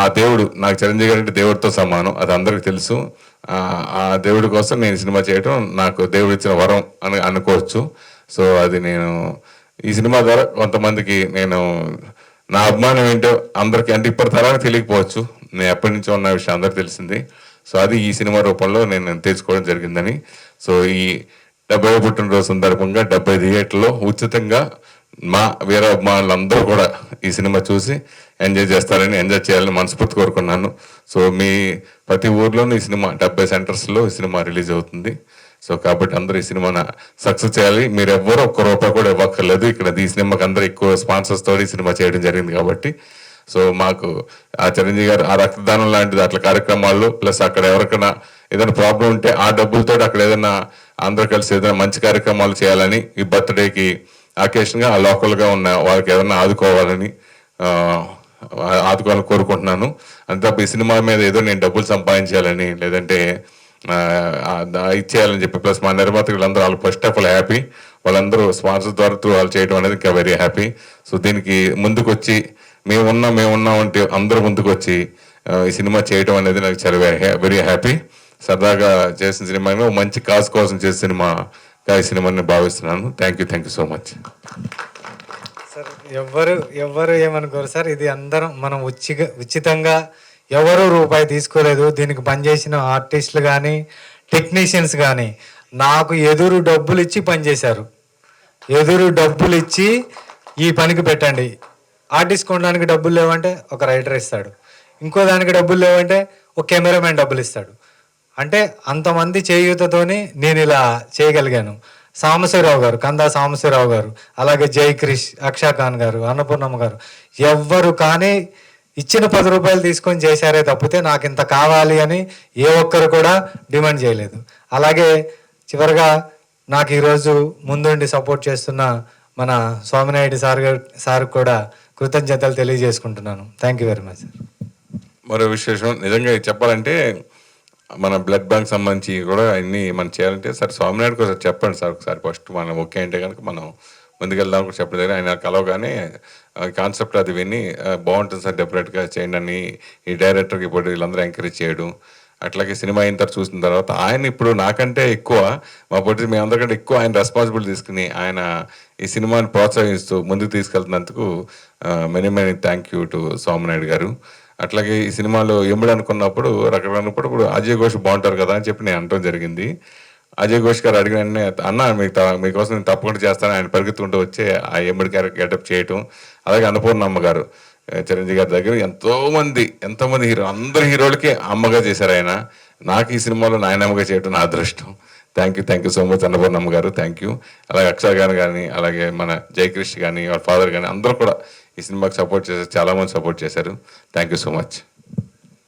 ఆ దేవుడు నాకు చిరంజీవి గారు అంటే దేవుడితో సమానం, అది అందరికీ తెలుసు. ఆ దేవుడి కోసం నేను సినిమా చేయడం నాకు దేవుడు ఇచ్చిన వరం అని అనుకోవచ్చు. సో అది నేను ఈ సినిమా ద్వారా కొంతమందికి నేను నా అభిమానం ఏంటో అందరికీ అంటే ఇప్పటి తరానికి తెలియకపోవచ్చు, నేను ఎప్పటి నుంచో ఉన్న విషయం అందరికీ తెలిసింది. సో అది ఈ సినిమా రూపంలో నేను తెలుసుకోవడం జరిగిందని. సో ఈ 70వ పుట్టినరోజు సందర్భంగా 70 థియేటర్లో ఉచితంగా మా వీర అభిమానులందరూ కూడా ఈ సినిమా చూసి ఎంజాయ్ చేస్తారని, ఎంజాయ్ చేయాలని మనస్ఫూర్తి కోరుకున్నాను. సో మీ ప్రతి ఊర్లోనూ ఈ సినిమా 70 సెంటర్స్లో ఈ సినిమా రిలీజ్ అవుతుంది. సో కాబట్టి అందరూ ఈ సినిమాను సక్సెస్ చేయాలి. మీరు ఎవ్వరూ ₹1 కూడా ఇవ్వక్కర్లేదు. ఇక్కడ ఈ సినిమాకి అందరూ ఎక్కువ స్పాన్సర్స్తో ఈ సినిమా చేయడం జరిగింది కాబట్టి. సో మాకు ఆ చిరంజీవి గారు ఆ రక్తదానం లాంటిది అట్లా కార్యక్రమాలు ప్లస్ అక్కడ ఎవరికైనా ఏదైనా ప్రాబ్లం ఉంటే ఆ డబ్బులతో అక్కడ ఏదైనా అందరూ కలిసి ఏదైనా మంచి కార్యక్రమాలు చేయాలని, ఈ బర్త్డేకి అకేషన్గా ఆ లోకల్గా ఉన్న వాళ్ళకి ఏదైనా ఆదుకోవాలని కోరుకుంటున్నాను. అంతే ఈ సినిమా మీద ఏదో నేను డబ్బులు సంపాదించాలని లేదంటే ఇచ్చేయాలని చెప్పి, ప్లస్ మా నిర్మాతలు వీళ్ళందరూ వాళ్ళు ఫస్ట్ ఆఫ్ ఆల్ హ్యాపీ, వాళ్ళందరూ స్పాన్సర్ ద్వారా త్రూ వాళ్ళు చేయడం అనేది ఇంకా వెరీ హ్యాపీ. సో దీనికి ముందుకు వచ్చి మేమున్నాం అంటే అందరూ ముందుకు వచ్చి ఈ సినిమా చేయడం అనేది నాకు చాలా వెరీ హ్యాపీ. సరదాగా చేసిన సినిమా మంచి కాజ్ కోసం చేసిన సినిమాగా ఈ సినిమాని భావిస్తున్నాను. Thank you so much sir. ఎవ్వరు ఏమనుకోరు సార్, ఇది అందరం మనం ఉచితంగా ఎవరు రూపాయి తీసుకోలేదు. దీనికి పనిచేసిన ఆర్టిస్టులు కానీ టెక్నీషియన్స్ కానీ నాకు ఎదురు డబ్బులు ఇచ్చి పనిచేశారు. ఎదురు డబ్బులు ఇచ్చి ఈ పనికి పెట్టండి, ఆర్టిస్ట్ కొనడానికి డబ్బులు లేవంటే ఒక రైటర్ ఇస్తాడు, ఇంకో దానికి డబ్బులు లేవంటే ఒక కెమెరామెన్ డబ్బులు ఇస్తాడు. అంటే అంతమంది చేయూతతోని నేను ఇలా చేయగలిగాను. సాంబశివరావు గారు, కందా సాంబశివరావు గారు, అలాగే జై క్రిష్, అక్షా ఖాన్ గారు, అన్నపూర్ణమ్మ గారు, ఎవ్వరు కానీ ఇచ్చిన 10 రూపాయలు తీసుకొని చేశారే తప్పితే నాకు ఇంత కావాలి అని ఏ ఒక్కరు కూడా డిమాండ్ చేయలేదు. అలాగే చివరిగా నాకు ఈరోజు ముందుండి సపోర్ట్ చేస్తున్న మన స్వామినాయుడు సార్ కూడా కృతజ్ఞతలు తెలియజేసుకుంటున్నాను. Thank you very much sir. మరో విశేషం నిజంగా చెప్పాలంటే మన బ్లడ్ బ్యాంక్ సంబంధించి కూడా అన్నీ మనం చేయాలంటే సార్ స్వామినాయుడు ఒకసారి చెప్పండి సార్, ఒకసారి ఫస్ట్ మనం ఓకే అంటే కనుక మనం ముందుకెళ్దాం కూడా చెప్పలేదు. ఆయన కలవగానే కాన్సెప్ట్ అది విని బాగుంటుంది సార్ డెఫినెట్గా చేయండి అని ఈ డైరెక్టర్కి ఇప్పుడు వీళ్ళందరూ ఎంకరేజ్ చేయడం. అట్లాగే సినిమా అయిన తర్వాత చూసిన తర్వాత ఆయన ఇప్పుడు నాకంటే ఎక్కువ మా పొట్టి మీ అందరికంటే ఎక్కువ ఆయన రెస్పాన్సిబిలిటీ తీసుకుని ఆయన ఈ సినిమాని ప్రోత్సహిస్తూ ముందుకు తీసుకెళ్తున్నందుకు many thank you to Swaminaidu garu. అట్లాగే ఈ సినిమాలో ఎముడు అనుకున్నప్పుడు రకరకాలప్పుడు ఇప్పుడు అజయ్ ఘోష్ బాగుంటారు కదా అని చెప్పి నేను అనడం జరిగింది. అజయ్ ఘోష్ గారు అడిగిన వెంటనే అన్న మీకోసం నేను తప్పకుండా చేస్తాను, ఆయన పరిగెత్తుకుంటూ వచ్చి ఆ ఎముడి క్యారెక్టర్ గెటప్ చేయటం. అలాగే అన్నపూర్ణమ్మ గారు చిరంజీవి గారి దగ్గర ఎంతోమంది అందరు హీరోలకి అమ్మగా చేశారు ఆయన. నాకు ఈ సినిమాలో నాయనమ్మగా చేయటం నా అదృష్టం. థ్యాంక్ యూ సో మచ్ అన్నపూర్ణమ్మ గారు, థ్యాంక్ యూ. అలాగే అక్షర్ గారు కానీ, అలాగే మన జయకృష్ణ కానీ, వాళ్ళ ఫాదర్ కానీ అందరూ కూడా ఈ సినిమాకి సపోర్ట్ చేశారు, చాలామంది సపోర్ట్ చేశారు. Thank you so much.